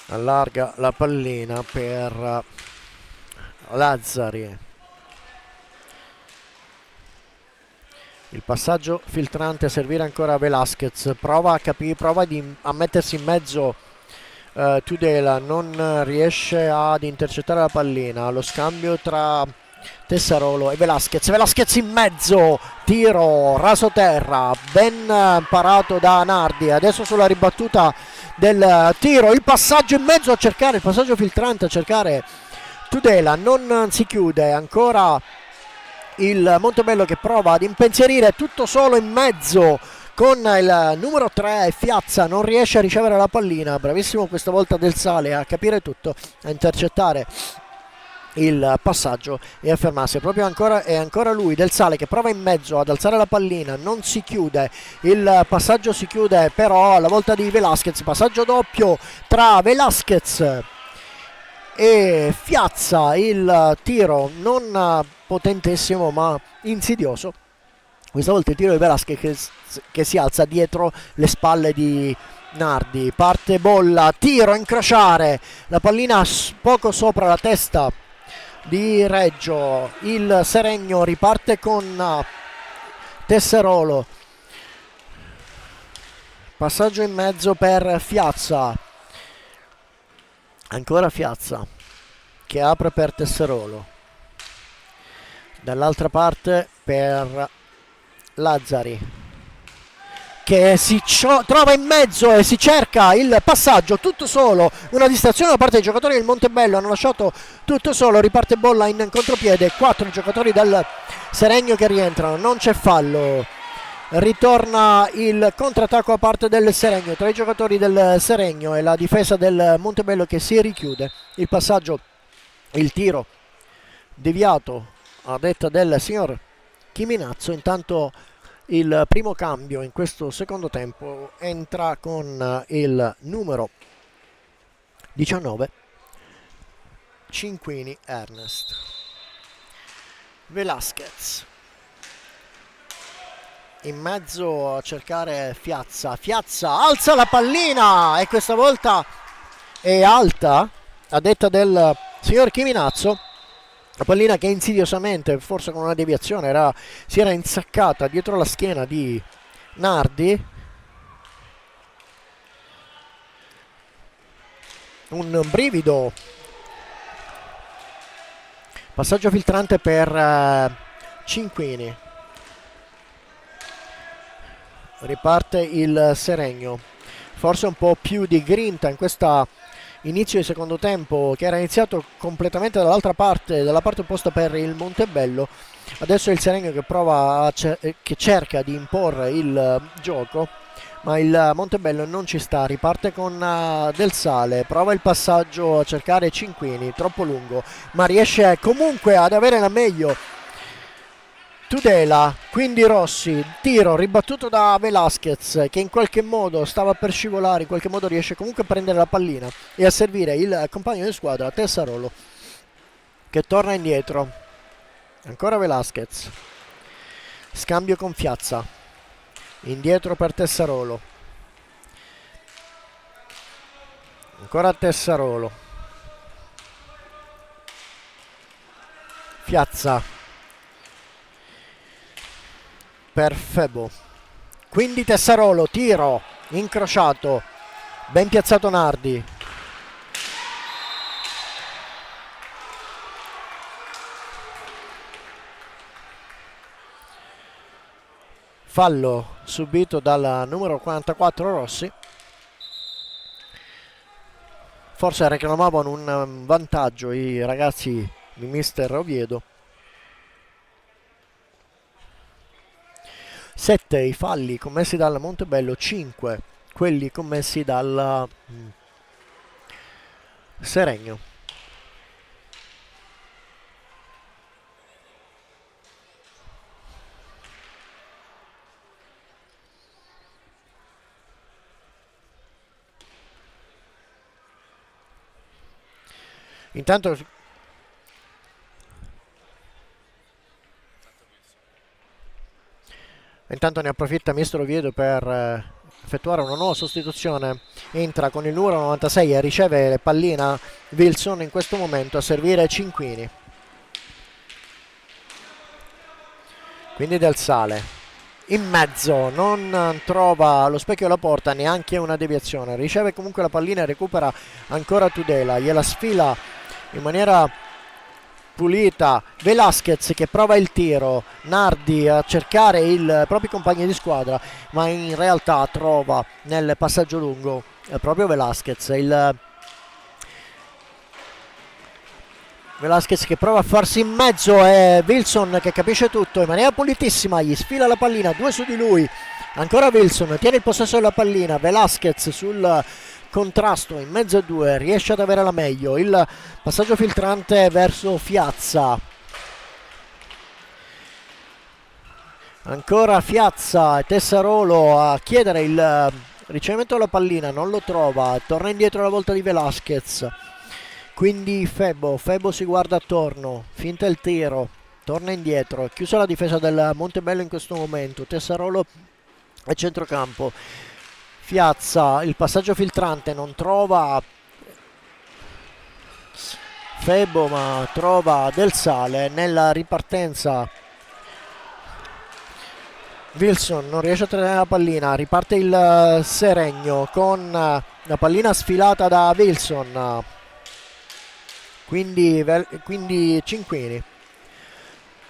allarga la pallina per Lazzari. Il passaggio filtrante a servire ancora a Velasquez, prova a mettersi in mezzo Tudela, non riesce ad intercettare la pallina. Lo scambio tra Tessarolo e Velasquez in mezzo, tiro raso terra, ben parato da Nardi. Adesso sulla ribattuta del tiro, il passaggio in mezzo a cercare, il passaggio filtrante a cercare Tudela, non si chiude ancora il Montebello che prova ad impensierire tutto solo in mezzo con il numero 3 Fiazza, non riesce a ricevere la pallina. Bravissimo questa volta Del Sale a capire tutto, a intercettare il passaggio e a fermarsi. È ancora lui Del Sale che prova in mezzo ad alzare la pallina, non si chiude, il passaggio si chiude però alla volta di Velasquez, passaggio doppio tra Velasquez e Fiazza, il tiro non potentissimo ma insidioso. Questa volta il tiro di Velasquez che si alza dietro le spalle di Nardi, parte bolla, tiro a incrociare, la pallina poco sopra la testa di Reggio. Il Seregno riparte con Tesserolo, passaggio in mezzo per Fiazza, ancora Fiazza che apre per Tesserolo, dall'altra parte per Lazzari che si trova in mezzo e si cerca il passaggio tutto solo, una distrazione da parte dei giocatori del Montebello, hanno lasciato tutto solo, riparte bolla in contropiede, 4 giocatori del Seregno che rientrano, non c'è fallo, ritorna il contrattacco a parte del Seregno, tra i giocatori del Seregno e la difesa del Montebello che si richiude. Il passaggio, il tiro deviato a detta del signor Chiminazzo. Intanto il primo cambio in questo secondo tempo entra con il numero 19 Cinquini Ernest. Velasquez in mezzo a cercare Fiazza alza la pallina e questa volta è alta a detta del signor Chiminazzo. La pallina che insidiosamente, forse con una deviazione, si era insaccata dietro la schiena di Nardi. Un brivido. Passaggio filtrante per Cinquini. Riparte il Seregno. Forse un po' più di grinta in questa inizio di secondo tempo che era iniziato completamente dall'altra parte, dalla parte opposta per il Montebello. Adesso è il Seregno che che cerca di imporre il gioco, ma il Montebello non ci sta, riparte con Del Sale, prova il passaggio a cercare Cinquini, troppo lungo, ma riesce comunque ad avere la meglio Tudela, quindi Rossi, tiro ribattuto da Velasquez che in qualche modo stava per scivolare, in qualche modo riesce comunque a prendere la pallina e a servire il compagno di squadra Tessarolo che torna indietro. Ancora Velasquez, scambio con Fiazza, indietro per Tessarolo, ancora Tessarolo, Fiazza per Febo, quindi Tessarolo, tiro incrociato, ben piazzato Nardi, fallo subito dal numero 44 Rossi. Forse reclamavano un vantaggio i ragazzi di mister Oviedo. 7 i falli commessi dal Montebello, 5 quelli commessi dal Seregno. Intanto ne approfitta Mister Oviedo per effettuare una nuova sostituzione. Entra con il numero 96 e riceve pallina Wilson in questo momento a servire Cinquini. Quindi Del Sale in mezzo, non trova lo specchio della porta, neanche una deviazione, riceve comunque la pallina e recupera ancora Tudela, gliela sfila in maniera pulita Velasquez che prova il tiro, Nardi a cercare i propri compagni di squadra, ma in realtà trova nel passaggio lungo proprio Velasquez, Velasquez che prova a farsi in mezzo e Wilson che capisce tutto in maniera pulitissima, gli sfila la pallina, 2 su di lui, ancora Wilson, tiene il possesso della pallina, Velasquez sul contrasto in mezzo a 2, riesce ad avere la meglio, il passaggio filtrante verso Fiazza, ancora Fiazza e Tessarolo a chiedere il ricevimento della pallina, non lo trova, torna indietro la volta di Velasquez. Quindi Febo si guarda attorno, finta il tiro, torna indietro, chiusa la difesa del Montebello in questo momento, Tessarolo a centrocampo, Fiazza, il passaggio filtrante, non trova Febo ma trova Del Sale, nella ripartenza Wilson non riesce a tenere la pallina, riparte il Seregno con la pallina sfilata da Wilson. Quindi Cinquini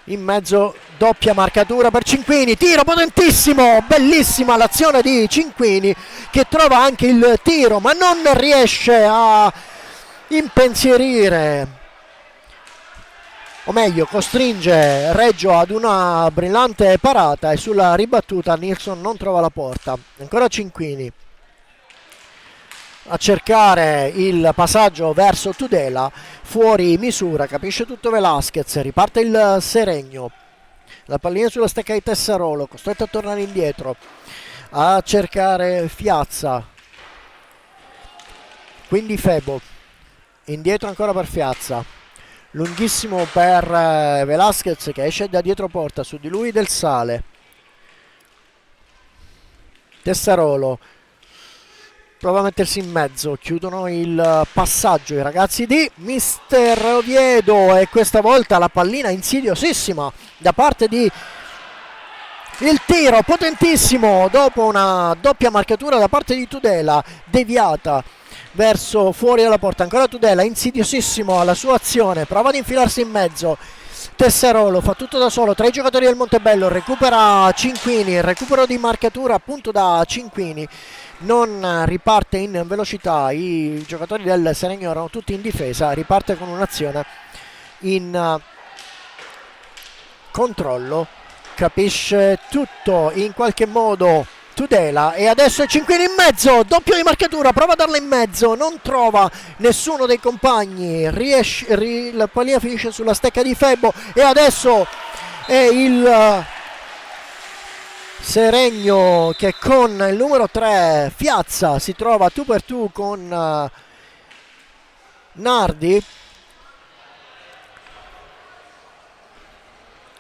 in mezzo, doppia marcatura per Cinquini, tiro potentissimo, bellissima l'azione di Cinquini che trova anche il tiro ma non riesce a impensierire, o meglio costringe Reggio ad una brillante parata e sulla ribattuta Nilsson non trova la porta, ancora Cinquini a cercare il passaggio verso Tudela, fuori misura, capisce tutto Velasquez, riparte il Seregno, la pallina sulla stecca di Tessarolo, costretto a tornare indietro, a cercare Fiazza, quindi Febo, indietro ancora per Fiazza, lunghissimo per Velasquez che esce da dietro porta, su di lui Del Sale, Tessarolo, prova a mettersi in mezzo, chiudono il passaggio i ragazzi di Mister Oviedo e questa volta la pallina insidiosissima da parte di il tiro potentissimo dopo una doppia marcatura da parte di Tudela, deviata verso fuori dalla porta, ancora Tudela insidiosissimo alla sua azione, prova ad infilarsi in mezzo, Tessarolo fa tutto da solo tra i giocatori del Montebello, recupera Cinquini, il recupero di marcatura appunto da Cinquini, non riparte in velocità, i giocatori del Seregno erano tutti in difesa, riparte con un'azione in controllo, capisce tutto in qualche modo Tudela e adesso è Cinquini in mezzo, doppio di marcatura, prova a darla in mezzo, non trova nessuno dei compagni, la pallina finisce sulla stecca di Febo e adesso è il Seregno che con il numero 3 Fiazza si trova tu per tu con Nardi.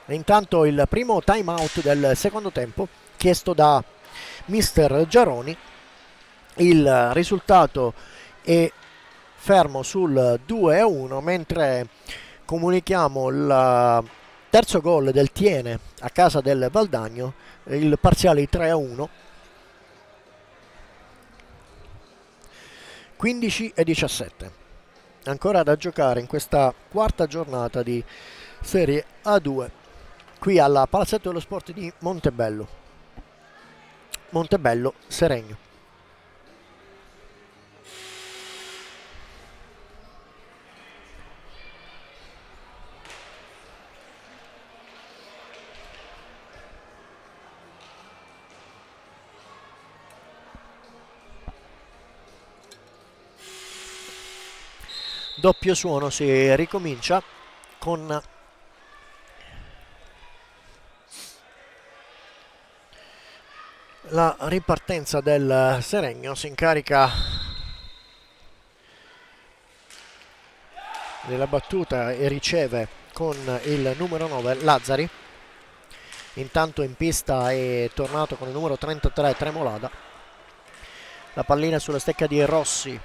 E intanto il primo time out del secondo tempo chiesto da Mister Giaroni, il risultato è fermo sul 2-1 mentre comunichiamo il terzo gol del Tiene a casa del Valdagno, il parziale 3-1, 15-17, ancora da giocare in questa quarta giornata di Serie A2 qui alla Palazzetto dello Sport di Montebello Seregno. doppio suono, si ricomincia con la ripartenza del Seregno. Si incarica della battuta e riceve con il numero 9 Lazzari. Intanto in pista è tornato con il numero 33 Tremolada. La pallina sulla stecca di Rossi.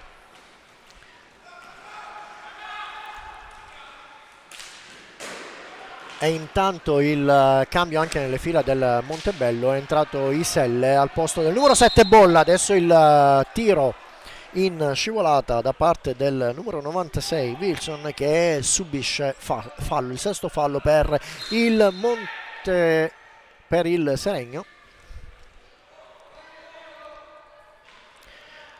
E intanto il cambio anche nelle fila del Montebello, è entrato Iselle al posto del numero 7 Bolla. Adesso il tiro in scivolata da parte del numero 96 Wilson, che subisce fallo, il sesto fallo per il Seregno.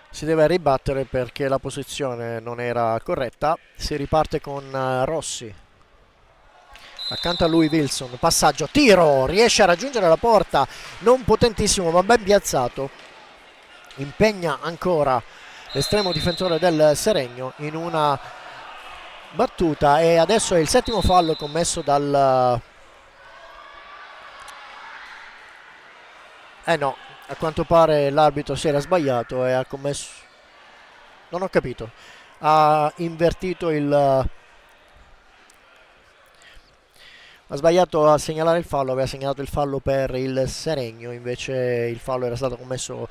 Si deve ribattere perché la posizione non era corretta. Si riparte con Rossi, accanto a lui Wilson, passaggio, tiro, riesce a raggiungere la porta, non potentissimo ma ben piazzato. Impegna ancora l'estremo difensore del Seregno in una battuta, e adesso è il settimo fallo commesso dal... no, a quanto pare l'arbitro si era sbagliato e ha commesso... non ho capito, ha invertito il... ha sbagliato a segnalare il fallo, aveva segnalato il fallo per il Seregno, invece il fallo era stato commesso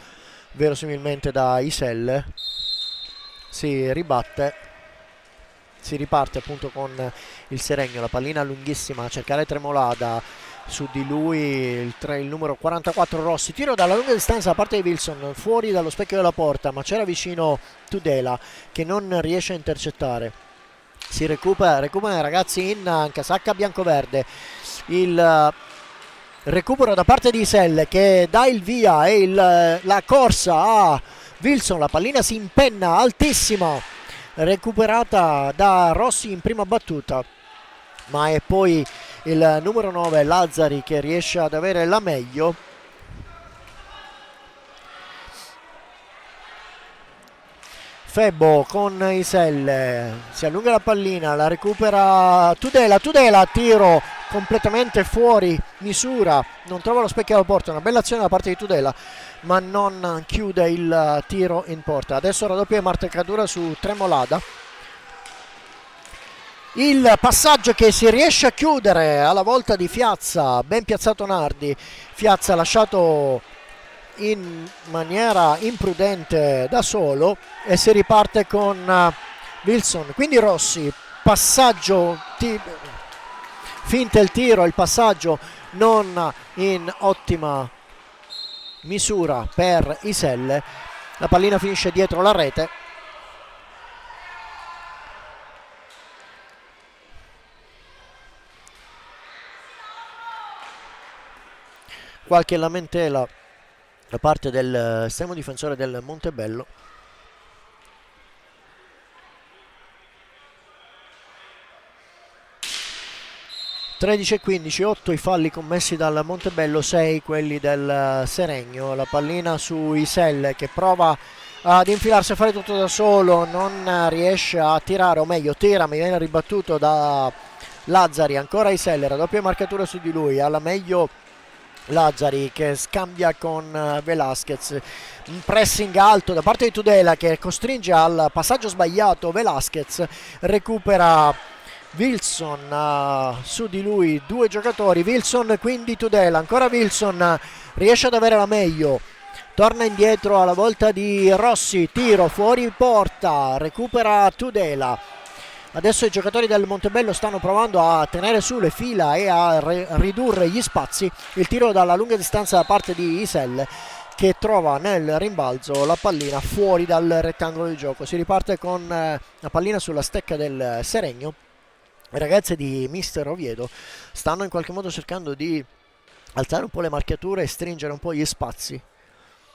verosimilmente da Iselle. Si ribatte, si riparte appunto con il Seregno, la pallina lunghissima a cercare Tremolada, su di lui il numero 44 Rossi, tiro dalla lunga distanza da parte di Wilson, fuori dallo specchio della porta, ma c'era vicino Tudela che non riesce a intercettare. Si recupera ragazzi in casacca biancoverde. Il recupero da parte di Iselle che dà il via e la corsa a Wilson, la pallina si impenna altissima, recuperata da Rossi in prima battuta, ma è poi il numero 9 Lazzari che riesce ad avere la meglio. Febbo con Iselle, si allunga la pallina, la recupera Tudela, tiro completamente fuori misura, non trova lo specchio alla porta, una bella azione da parte di Tudela ma non chiude il tiro in porta. Adesso raddoppia e marcatura su Tremolada, il passaggio che si riesce a chiudere alla volta di Fiazza, ben piazzato Nardi, Fiazza lasciato in maniera imprudente da solo e si riparte con Wilson, quindi Rossi, passaggio, finta il tiro, il passaggio non in ottima misura per Iselle, la pallina finisce dietro la rete. Qualche lamentela da parte del estremo difensore del Montebello. (13-15), 8 i falli commessi dal Montebello, 6 quelli del Seregno. La pallina su Iselle che prova ad infilarsi a fare tutto da solo, non riesce a tirare, o meglio tira ma viene ribattuto da Lazzari. Ancora Iselle, raddoppia marcatura su di lui, alla meglio Lazzari che scambia con Velasquez, un pressing alto da parte di Tudela che costringe al passaggio sbagliato Velasquez, recupera Wilson, su di lui due giocatori, Wilson quindi Tudela, ancora Wilson riesce ad avere la meglio, torna indietro alla volta di Rossi, tiro fuori porta, recupera Tudela. Adesso i giocatori del Montebello stanno provando a tenere su le fila e a ridurre gli spazi. Il tiro dalla lunga distanza da parte di Iselle che trova nel rimbalzo la pallina fuori dal rettangolo di gioco. Si riparte con la pallina sulla stecca del Seregno. Le ragazze di Mister Oviedo stanno in qualche modo cercando di alzare un po' le marcature e stringere un po' gli spazi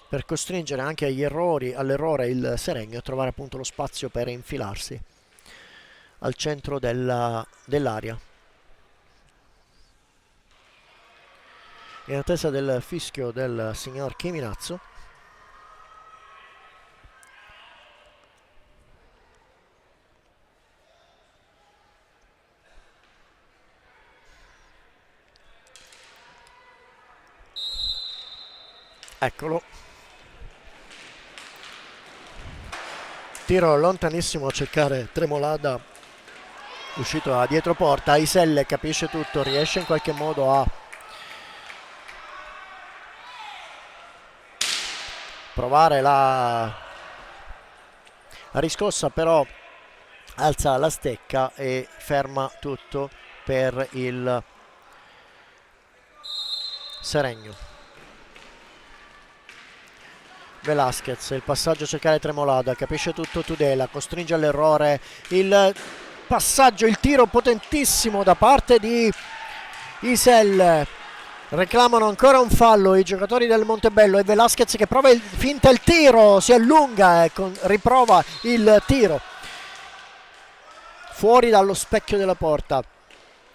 per costringere anche all'errore il Seregno a trovare appunto lo spazio per infilarsi al centro dell'area. In attesa del fischio del signor Chiminazzo. Eccolo. Tiro lontanissimo a cercare Tremolada, uscito a dietro porta. Iselle capisce tutto, riesce in qualche modo a provare la riscossa, però alza la stecca e ferma tutto per il Seregno. Velasquez, il passaggio a cercare Tremolada, capisce tutto Tudela, costringe all'errore, il passaggio, il tiro potentissimo da parte di Isel. Reclamano ancora un fallo i giocatori del Montebello e Velasquez che prova finta il tiro, si allunga e riprova il tiro fuori dallo specchio della porta.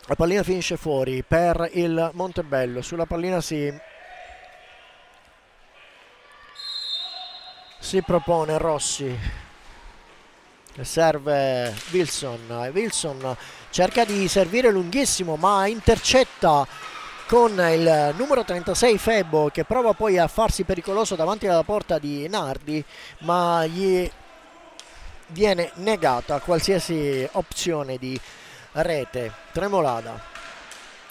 La pallina finisce fuori per il Montebello. Sulla pallina si propone Rossi, serve Wilson. Wilson cerca di servire lunghissimo ma intercetta con il numero 36 Febo, che prova poi a farsi pericoloso davanti alla porta di Nardi, ma gli viene negata qualsiasi opzione di rete. Tremolada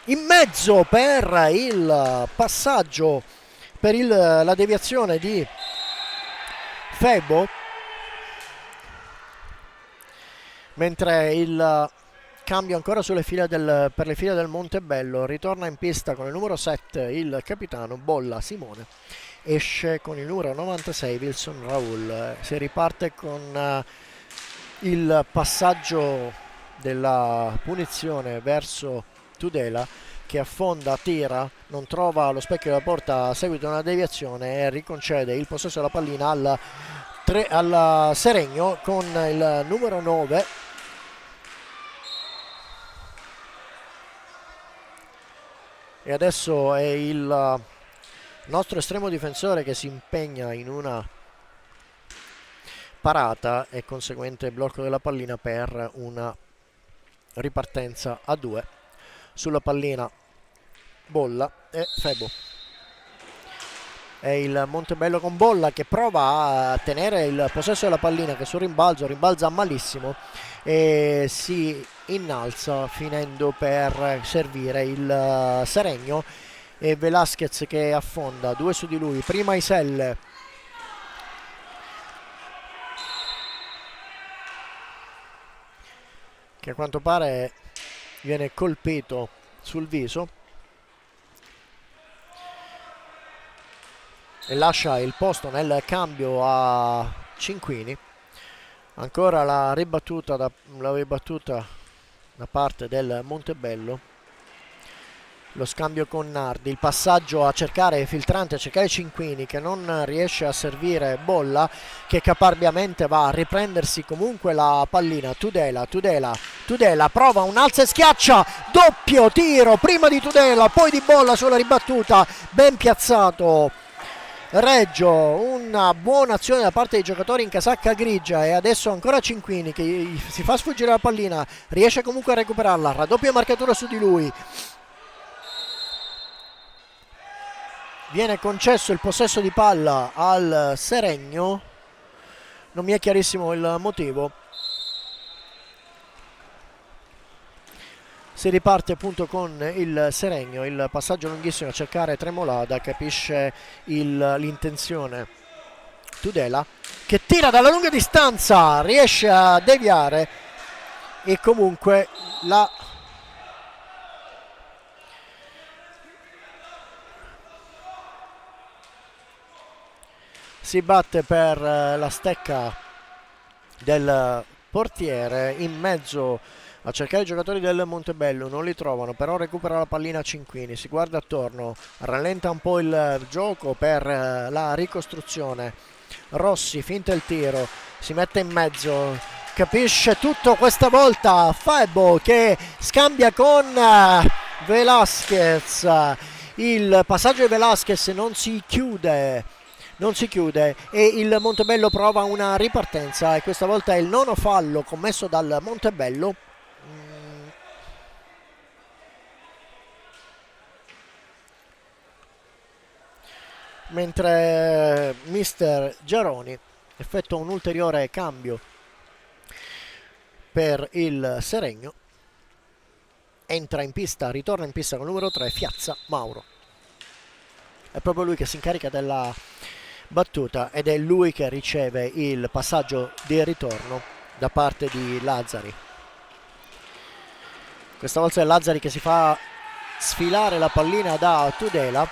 in mezzo per il passaggio, per la deviazione di Febo, mentre il cambio ancora sulle file per le file del Montebello. Ritorna in pista con il numero 7 il capitano Bolla Simone, esce con il numero 96 Wilson Raul. Si riparte con il passaggio della punizione verso Tudela, che affonda, tira, non trova lo specchio della porta a seguito di una deviazione e riconcede il possesso della pallina al Seregno con il numero 9 e adesso è il nostro estremo difensore che si impegna in una parata e conseguente blocco della pallina per una ripartenza a 2. Sulla pallina Bolla e Febo. È il Montebello con Bolla che prova a tenere il possesso della pallina, che sul rimbalza malissimo e si innalza finendo per servire il Seregno. E Velasquez che affonda, 2 su di lui, prima Iselle, che a quanto pare viene colpito sul viso e lascia il posto nel cambio a Cinquini. Ancora la ribattuta da parte del Montebello, lo scambio con Nardi, il passaggio a cercare filtrante, a cercare Cinquini che non riesce a servire Bolla, che caparbiamente va a riprendersi comunque la pallina. Tudela prova un alza e schiaccia, doppio tiro prima di Tudela poi di Bolla sulla ribattuta, ben piazzato Reggio. Una buona azione da parte dei giocatori in casacca grigia e adesso ancora Cinquini che si fa sfuggire la pallina, riesce comunque a recuperarla, raddoppia marcatura su di lui. Viene concesso il possesso di palla al Seregno, non mi è chiarissimo il motivo. Si riparte appunto con il Seregno, il passaggio lunghissimo a cercare Tremolada, capisce l'intenzione Tudela, che tira dalla lunga distanza, riesce a deviare e comunque si batte per la stecca del portiere in mezzo a cercare i giocatori del Montebello, non li trovano, però recupera la pallina Cinquini, si guarda attorno, rallenta un po' il gioco per la ricostruzione. Rossi finta il tiro, si mette in mezzo, capisce tutto questa volta Febo che scambia con Velasquez. Il passaggio di Velasquez non si chiude e il Montebello prova una ripartenza e questa volta è il nono fallo commesso dal Montebello. mentre mister Giaroni effettua un ulteriore cambio per il Seregno. Entra in pista, ritorna in pista con il numero 3 Fiazza Mauro. È proprio lui che si incarica della battuta ed è lui che riceve il passaggio di ritorno da parte di Lazzari. Questa volta è Lazzari che si fa sfilare la pallina da Tudela.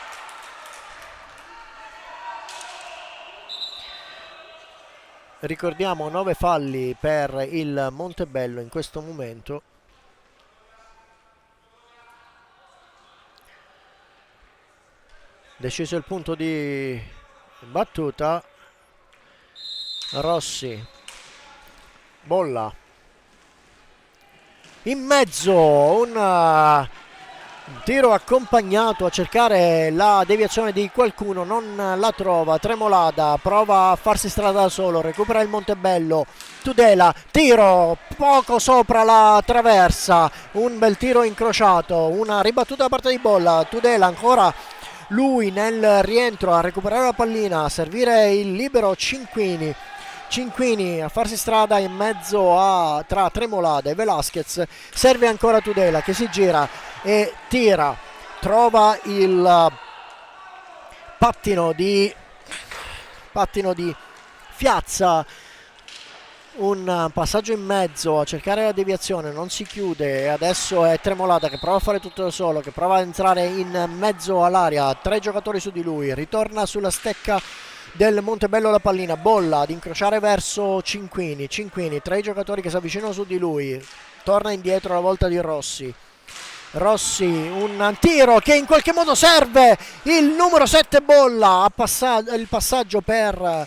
Ricordiamo 9 falli per il Montebello in questo momento. Deciso il punto di battuta. Rossi, bolla in mezzo, un tiro accompagnato a cercare la deviazione di qualcuno, non la trova. Tremolada prova a farsi strada da solo, recupera il Montebello. Tudela, tiro poco sopra la traversa, un bel tiro incrociato, una ribattuta da parte di bolla. Tudela ancora lui nel rientro a recuperare la pallina, a servire il libero Cinquini. Cinquini a farsi strada in mezzo tra Tremolada e Velasquez. Serve ancora Tudela che si gira e tira, trova il pattino di Fiazza, un passaggio in mezzo a cercare la deviazione, non si chiude e adesso è Tremolada che prova a fare tutto da solo, che prova ad entrare in mezzo all'area, 3 giocatori su di lui, ritorna sulla stecca del Montebello la pallina, bolla ad incrociare verso Cinquini, 3 giocatori che si avvicinano su di lui, torna indietro la volta di Rossi, un tiro che in qualche modo serve il numero 7 bolla, il passaggio per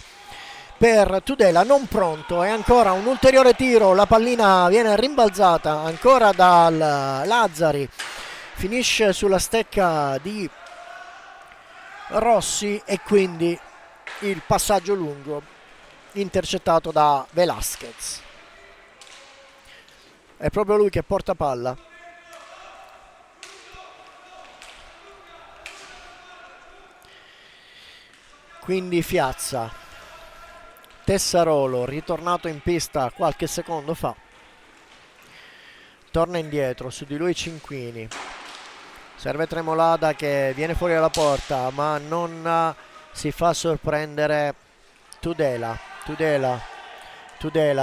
Tudela non pronto e ancora un ulteriore tiro, la pallina viene rimbalzata ancora dal Lazzari, finisce sulla stecca di Rossi e quindi il passaggio lungo intercettato da Velasquez. È proprio lui che porta palla. Quindi Fiazza, Tessarolo ritornato in pista qualche secondo fa, torna indietro, su di lui Cinquini, serve Tremolada che viene fuori dalla porta ma non si fa sorprendere Tudela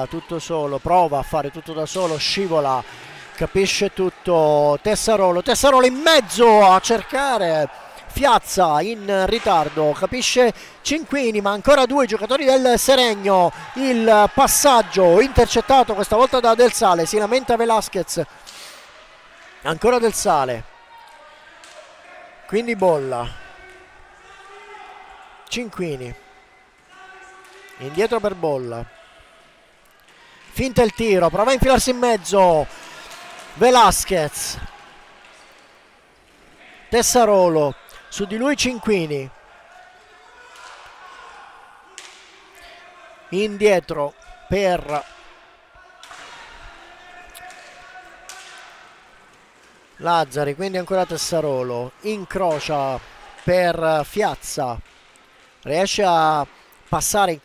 tutto solo, prova a fare tutto da solo, scivola, capisce tutto Tessarolo in mezzo a cercare Fiazza in ritardo, capisce Cinquini ma ancora 2 giocatori del Seregno, il passaggio intercettato questa volta da Del Sale, si lamenta Velasquez, ancora Del Sale, quindi bolla, Cinquini indietro per bolla, finta il tiro, prova a infilarsi in mezzo Velasquez, Tessarolo, su di lui Cinquini, indietro per Lazzari, quindi ancora Tessarolo, incrocia per Fiazza, riesce a passare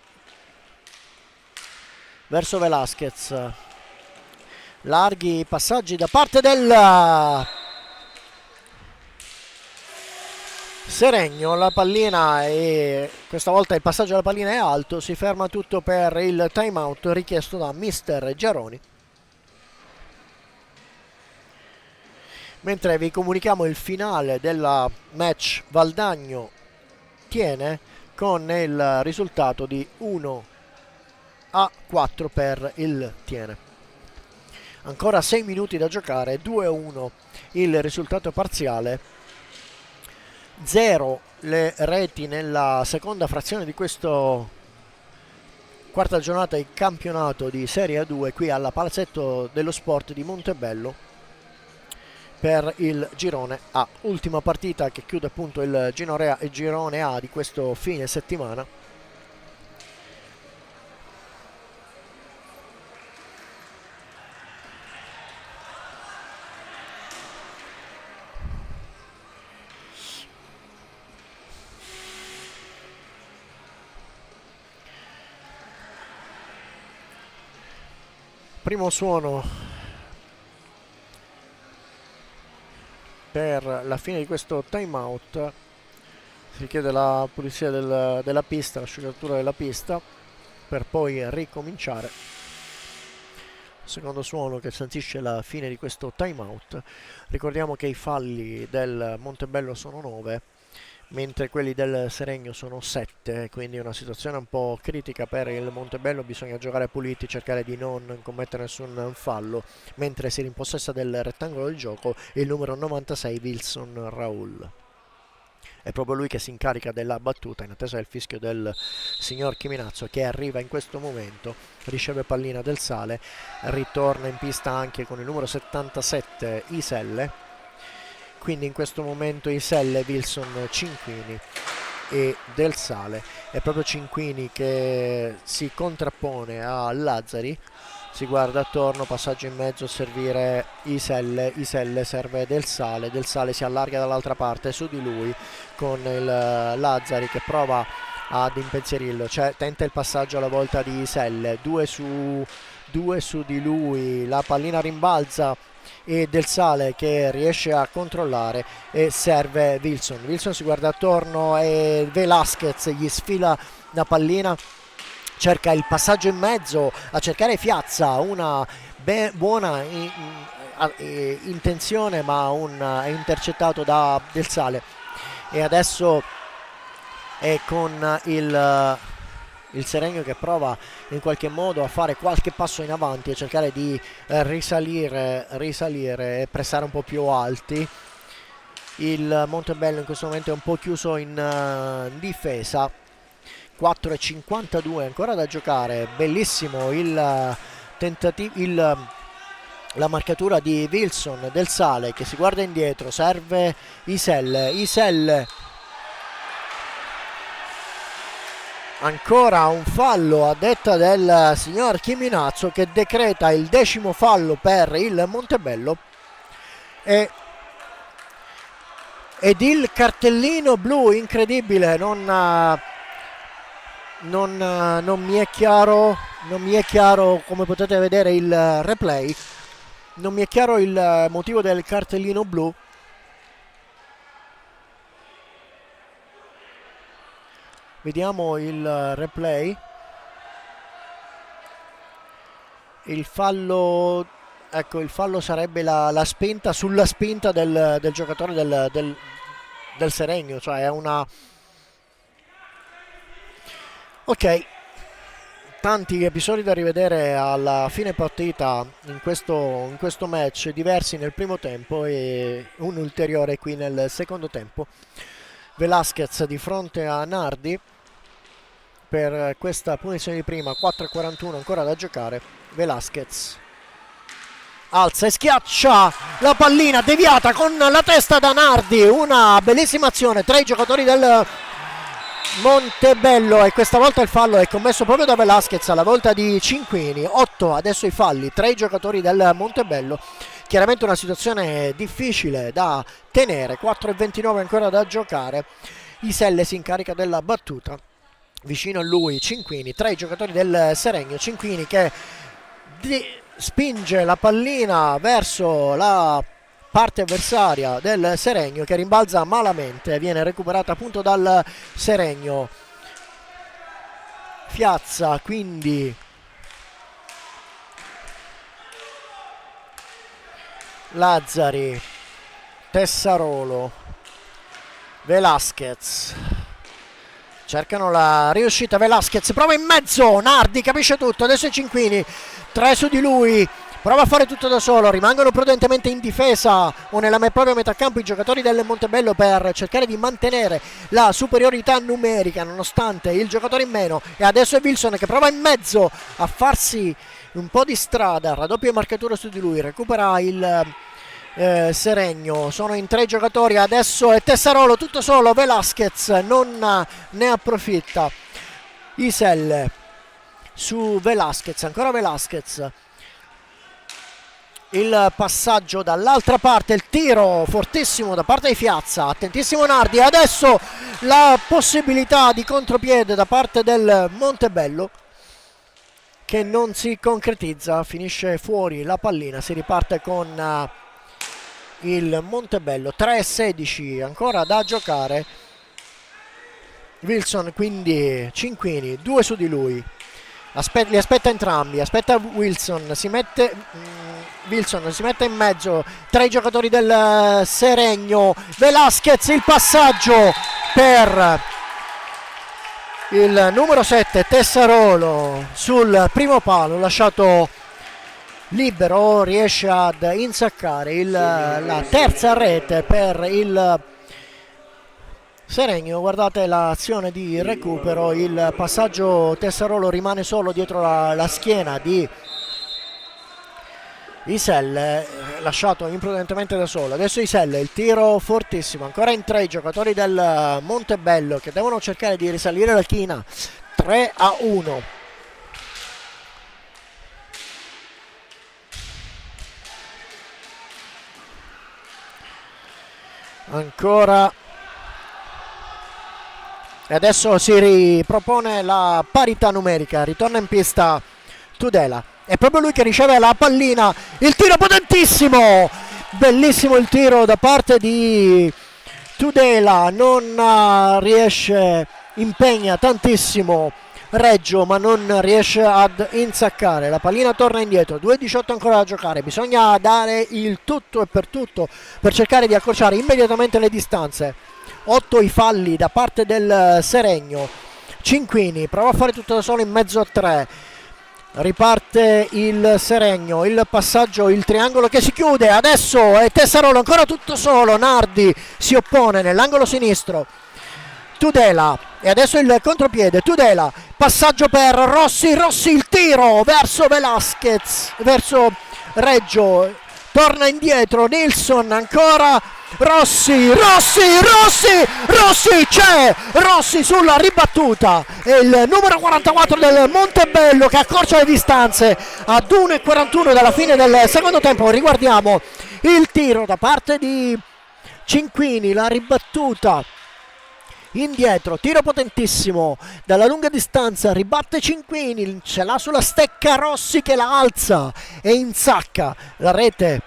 verso Velasquez, larghi passaggi da parte del Seregno, la pallina e questa volta il passaggio della pallina è alto, si ferma tutto per il time out richiesto da mister Giaroni. Mentre vi comunichiamo il finale della match Valdagno Tiene con il risultato di 1-4 per il Tiene. Ancora 6 minuti da giocare, 2-1 il risultato parziale, 0 le reti nella seconda frazione di questo quarta giornata di campionato di Serie A2 qui alla Palazzetto dello Sport di Montebello per il girone A, ultima partita che chiude appunto il girone A di questo fine settimana. primo suono per la fine di questo timeout. Si richiede la pulizia della pista, l'asciugatura della pista per poi ricominciare. Secondo suono che sancisce la fine di questo timeout. Ricordiamo che i falli del Montebello sono 9, mentre quelli del Seregno sono 7, quindi una situazione un po' critica per il Montebello. Bisogna giocare puliti, cercare di non commettere nessun fallo, mentre si rimpossessa del rettangolo del gioco il numero 96 Wilson Raul. È proprio lui che si incarica della battuta in attesa del fischio del signor Chiminazzo, che arriva in questo momento, riceve pallina del Sale, ritorna in pista anche con il numero 77 Iselle. Quindi in questo momento Iselle, Wilson, Cinquini e Del Sale. È proprio Cinquini che si contrappone a Lazzari, si guarda attorno, passaggio in mezzo, servire Iselle, Iselle serve Del Sale si allarga dall'altra parte su di lui con il Lazzari che prova ad impensierirlo, tenta il passaggio alla volta di Iselle, due su di lui, la pallina rimbalza e Del Sale che riesce a controllare e serve Wilson si guarda attorno e Velasquez gli sfila la pallina, cerca il passaggio in mezzo a cercare Fiazza, una buona intenzione, ma è intercettato da Del Sale e adesso è con il Seregno che prova in qualche modo a fare qualche passo in avanti e cercare di risalire e pressare un po' più alti. Il Montebello in questo momento è un po' chiuso in difesa. 4:52 ancora da giocare. Bellissimo il tentativo, la marcatura di Wilson, Del Sale che si guarda indietro, serve Iselle. Ancora un fallo a detta del signor Chiminazzo, che decreta il 10° fallo per il Montebello ed il cartellino blu incredibile. Non mi è chiaro, come potete vedere il replay, non mi è chiaro il motivo del cartellino blu. Vediamo il replay. Il fallo, ecco, il fallo sarebbe la spinta sulla spinta del giocatore del Seregno, cioè è una... Ok, tanti episodi da rivedere alla fine partita in questo match, diversi nel primo tempo e un ulteriore qui nel secondo tempo. Velasquez di fronte a Nardi per questa punizione di prima. 4:41 ancora da giocare. Velasquez alza e schiaccia la pallina deviata con la testa da Nardi, una bellissima azione tra i giocatori del Montebello, e questa volta il fallo è commesso proprio da Velasquez alla volta di Cinquini. 8 adesso i falli tra i giocatori del Montebello. Chiaramente una situazione difficile da tenere. 4:29 ancora da giocare. Iselle si incarica della battuta, vicino a lui Cinquini tra i giocatori del Seregno. Cinquini che spinge la pallina verso la parte avversaria del Seregno, che rimbalza malamente, viene recuperata appunto dal Seregno. Fiazza quindi Lazzari, Tessarolo, Velasquez cercano la riuscita. Velasquez prova in mezzo, Nardi capisce tutto, adesso è Cinquini, 3 su di lui, prova a fare tutto da solo. Rimangono prudentemente in difesa o nella propria metà campo i giocatori del Montebello per cercare di mantenere la superiorità numerica nonostante il giocatore in meno. E adesso è Wilson che prova in mezzo a farsi un po' di strada, raddoppia marcatura su di lui, recupera il Seregno. Sono in 3 giocatori, adesso è Tessarolo tutto solo, Velasquez non ne approfitta. Iselle su Velasquez, ancora Velasquez, il passaggio dall'altra parte, il tiro fortissimo da parte di Fiazza, attentissimo Nardi, adesso la possibilità di contropiede da parte del Montebello. che non si concretizza, finisce fuori la pallina, si riparte con il Montebello. 3-16 ancora da giocare. Wilson, quindi Cinquini, 2 su di lui, li aspetta entrambi, aspetta Wilson, Wilson si mette in mezzo tra i giocatori del Seregno. Velasquez, il passaggio per il numero 7 Tessarolo sul primo palo, lasciato libero, riesce ad insaccare la terza rete per il Seregno. Guardate l'azione di recupero, il passaggio, Tessarolo rimane solo dietro la schiena di Iselle, lasciato imprudentemente da solo. Adesso Iselle, il tiro fortissimo, ancora in 3 i giocatori del Montebello che devono cercare di risalire la china. 3-1. Ancora, e adesso si ripropone la parità numerica, ritorna in pista Tudela, è proprio lui che riceve la pallina, il tiro potentissimo, bellissimo il tiro da parte di Tudela, non riesce, impegna tantissimo Reggio ma non riesce ad insaccare, la pallina torna indietro, 2-18 ancora da giocare, bisogna dare il tutto e per tutto per cercare di accorciare immediatamente le distanze. 8 i falli da parte del Seregno. Cinquini prova a fare tutto da solo in mezzo a 3, riparte il Seregno, il passaggio, il triangolo che si chiude, adesso è Tessarolo ancora tutto solo, Nardi si oppone nell'angolo sinistro, Tudela, e adesso il contropiede, Tudela, passaggio per Rossi, il tiro verso Velasquez, verso Reggio, torna indietro Nilsson, ancora Rossi, c'è Rossi sulla ribattuta, e il numero 44 del Montebello che accorcia le distanze ad 1:41 dalla fine del secondo tempo. Riguardiamo il tiro da parte di Cinquini, la ribattuta indietro, tiro potentissimo dalla lunga distanza, ribatte Cinquini, ce l'ha sulla stecca Rossi che la alza e insacca la rete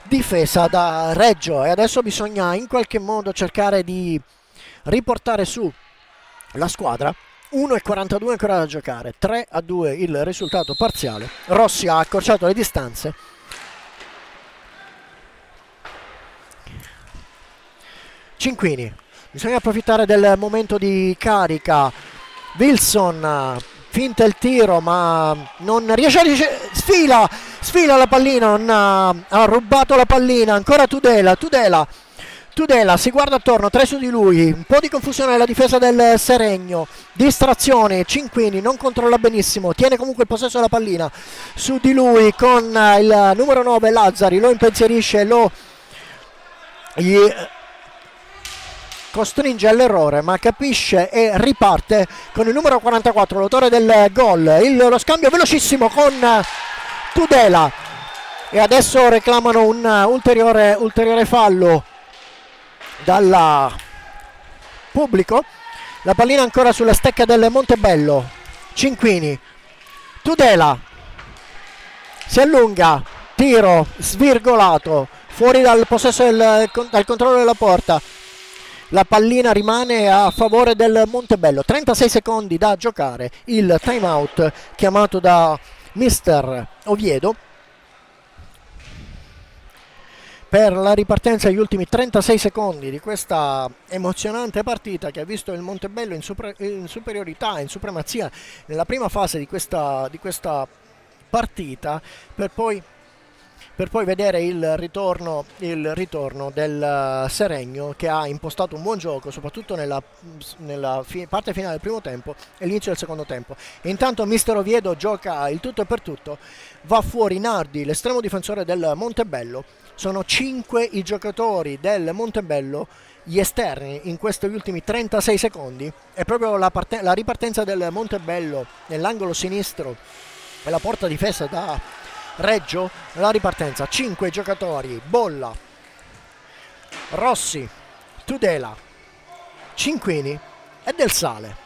difesa da Reggio, e adesso bisogna in qualche modo cercare di riportare su la squadra. 1:42 ancora da giocare, 3-2 il risultato parziale. Rossi ha accorciato le distanze. Cinquini, bisogna approfittare del momento di carica. Wilson finta il tiro ma non riesce a sfila la pallina, ha rubato la pallina, ancora Tudela, si guarda attorno, 3 su di lui, un po' di confusione nella difesa del Seregno, distrazione, Cinquini non controlla benissimo, tiene comunque il possesso della pallina su di lui con il numero 9 Lazzari, lo impensierisce, gli costringe all'errore ma capisce e riparte con il numero 44, l'autore del gol, lo scambio velocissimo con Tudela, e adesso reclamano un ulteriore fallo dal pubblico. La pallina ancora sulla stecca del Montebello, Cinquini, Tudela si allunga, tiro svirgolato fuori dal possesso dal controllo della porta. La pallina rimane a favore del Montebello, 36 secondi da giocare, il time out chiamato da mister Oviedo per la ripartenza degli ultimi 36 secondi di questa emozionante partita che ha visto il Montebello in superiorità, in supremazia nella prima fase di questa partita, per poi vedere il ritorno del Seregno, che ha impostato un buon gioco soprattutto nella parte finale del primo tempo e l'inizio del secondo tempo. E intanto mister Oviedo gioca il tutto e per tutto, va fuori Nardi, l'estremo difensore del Montebello. Sono 5 i giocatori del Montebello, gli esterni, in questi ultimi 36 secondi. È proprio la ripartenza del Montebello nell'angolo sinistro e la porta difesa da Reggio. La ripartenza, 5 giocatori: Bolla, Rossi, Tudela, Cinquini e Del Sale.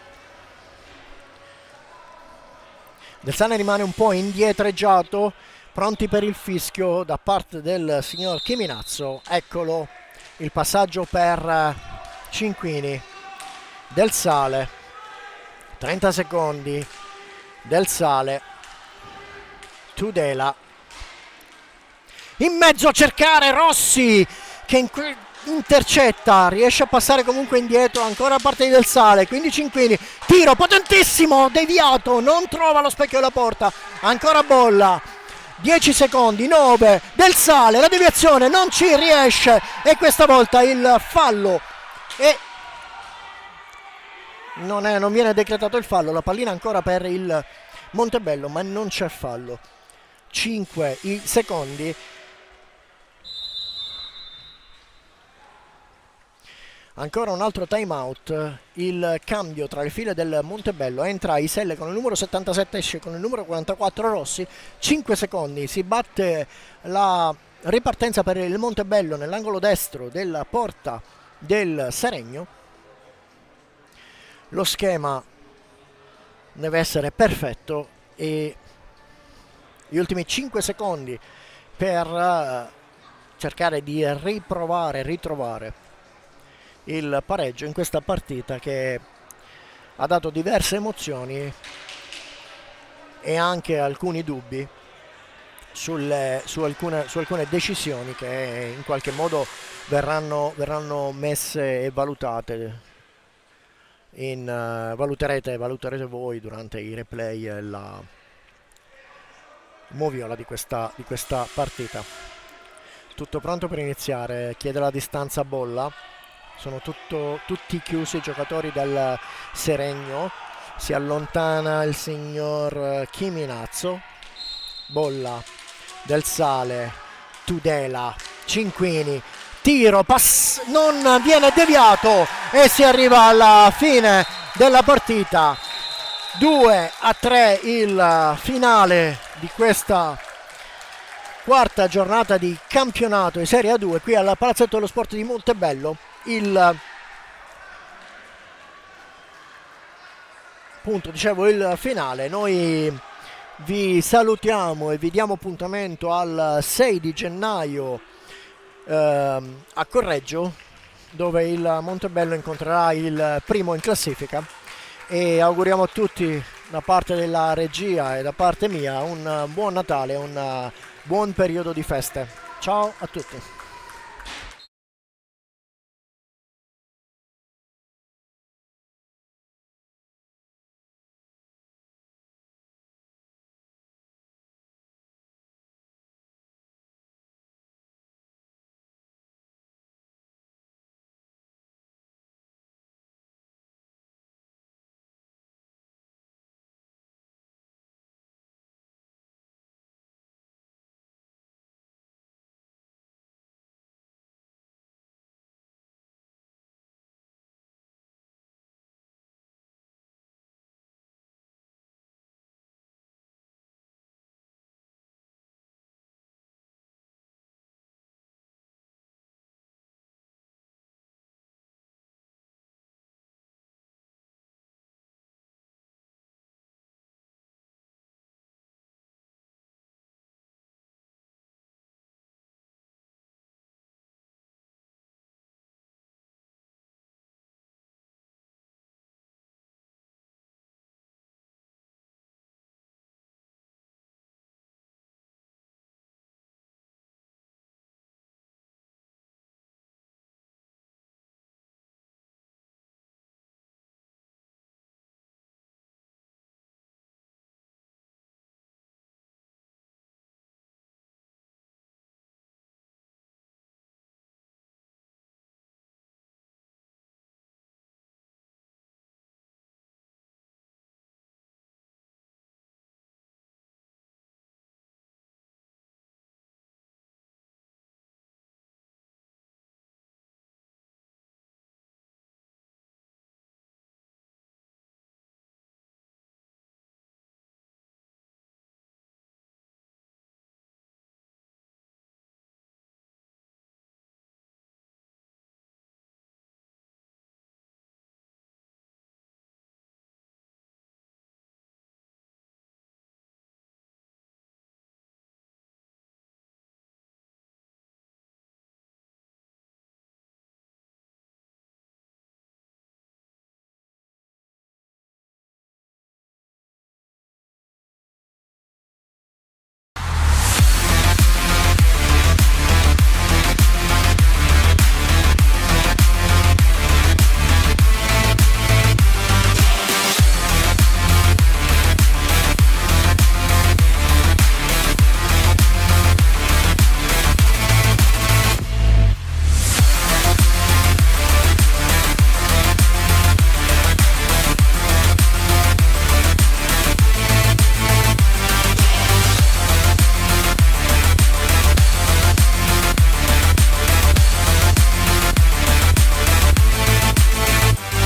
Del Sale rimane un po' indietreggiato, pronti per il fischio da parte del signor Chiminazzo. Eccolo il passaggio per Cinquini. Del Sale, 30 secondi, Del Sale, Tudela, in mezzo a cercare Rossi che intercetta, riesce a passare comunque indietro, ancora a parte di Del Sale, quindi Cinquini, tiro potentissimo, deviato, non trova lo specchio della porta, ancora bolla, 10 secondi, 9, Del Sale, la deviazione non ci riesce e questa volta il fallo e non viene decretato il fallo, la pallina ancora per il Montebello ma non c'è fallo. 5 i secondi. Ancora un altro time out, il cambio tra le file del Montebello, entra Iselle con il numero 77, esce con il numero 44 Rossi, 5 secondi, si batte la ripartenza per il Montebello nell'angolo destro della porta del Seregno. Lo schema deve essere perfetto e gli ultimi 5 secondi per cercare di ritrovare il pareggio in questa partita che ha dato diverse emozioni e anche alcuni dubbi su alcune decisioni che in qualche modo verranno messe e valutate valuterete voi durante i replay e la moviola di questa partita. Tutto pronto per iniziare, chiede la distanza Bolla. Sono tutti chiusi i giocatori del Seregno, si allontana il signor Chiminazzo, Bolla, Del Sale, Tudela, Cinquini, tiro, non viene deviato e si arriva alla fine della partita. 2-3 il finale di questa quarta giornata di campionato di Serie A2 qui al Palazzetto dello Sport di Montebello. Il finale. Noi vi salutiamo e vi diamo appuntamento al 6 di gennaio a Correggio, dove il Montebello incontrerà il primo in classifica, e auguriamo a tutti da parte della regia e da parte mia un buon Natale, un buon periodo di feste. Ciao a tutti.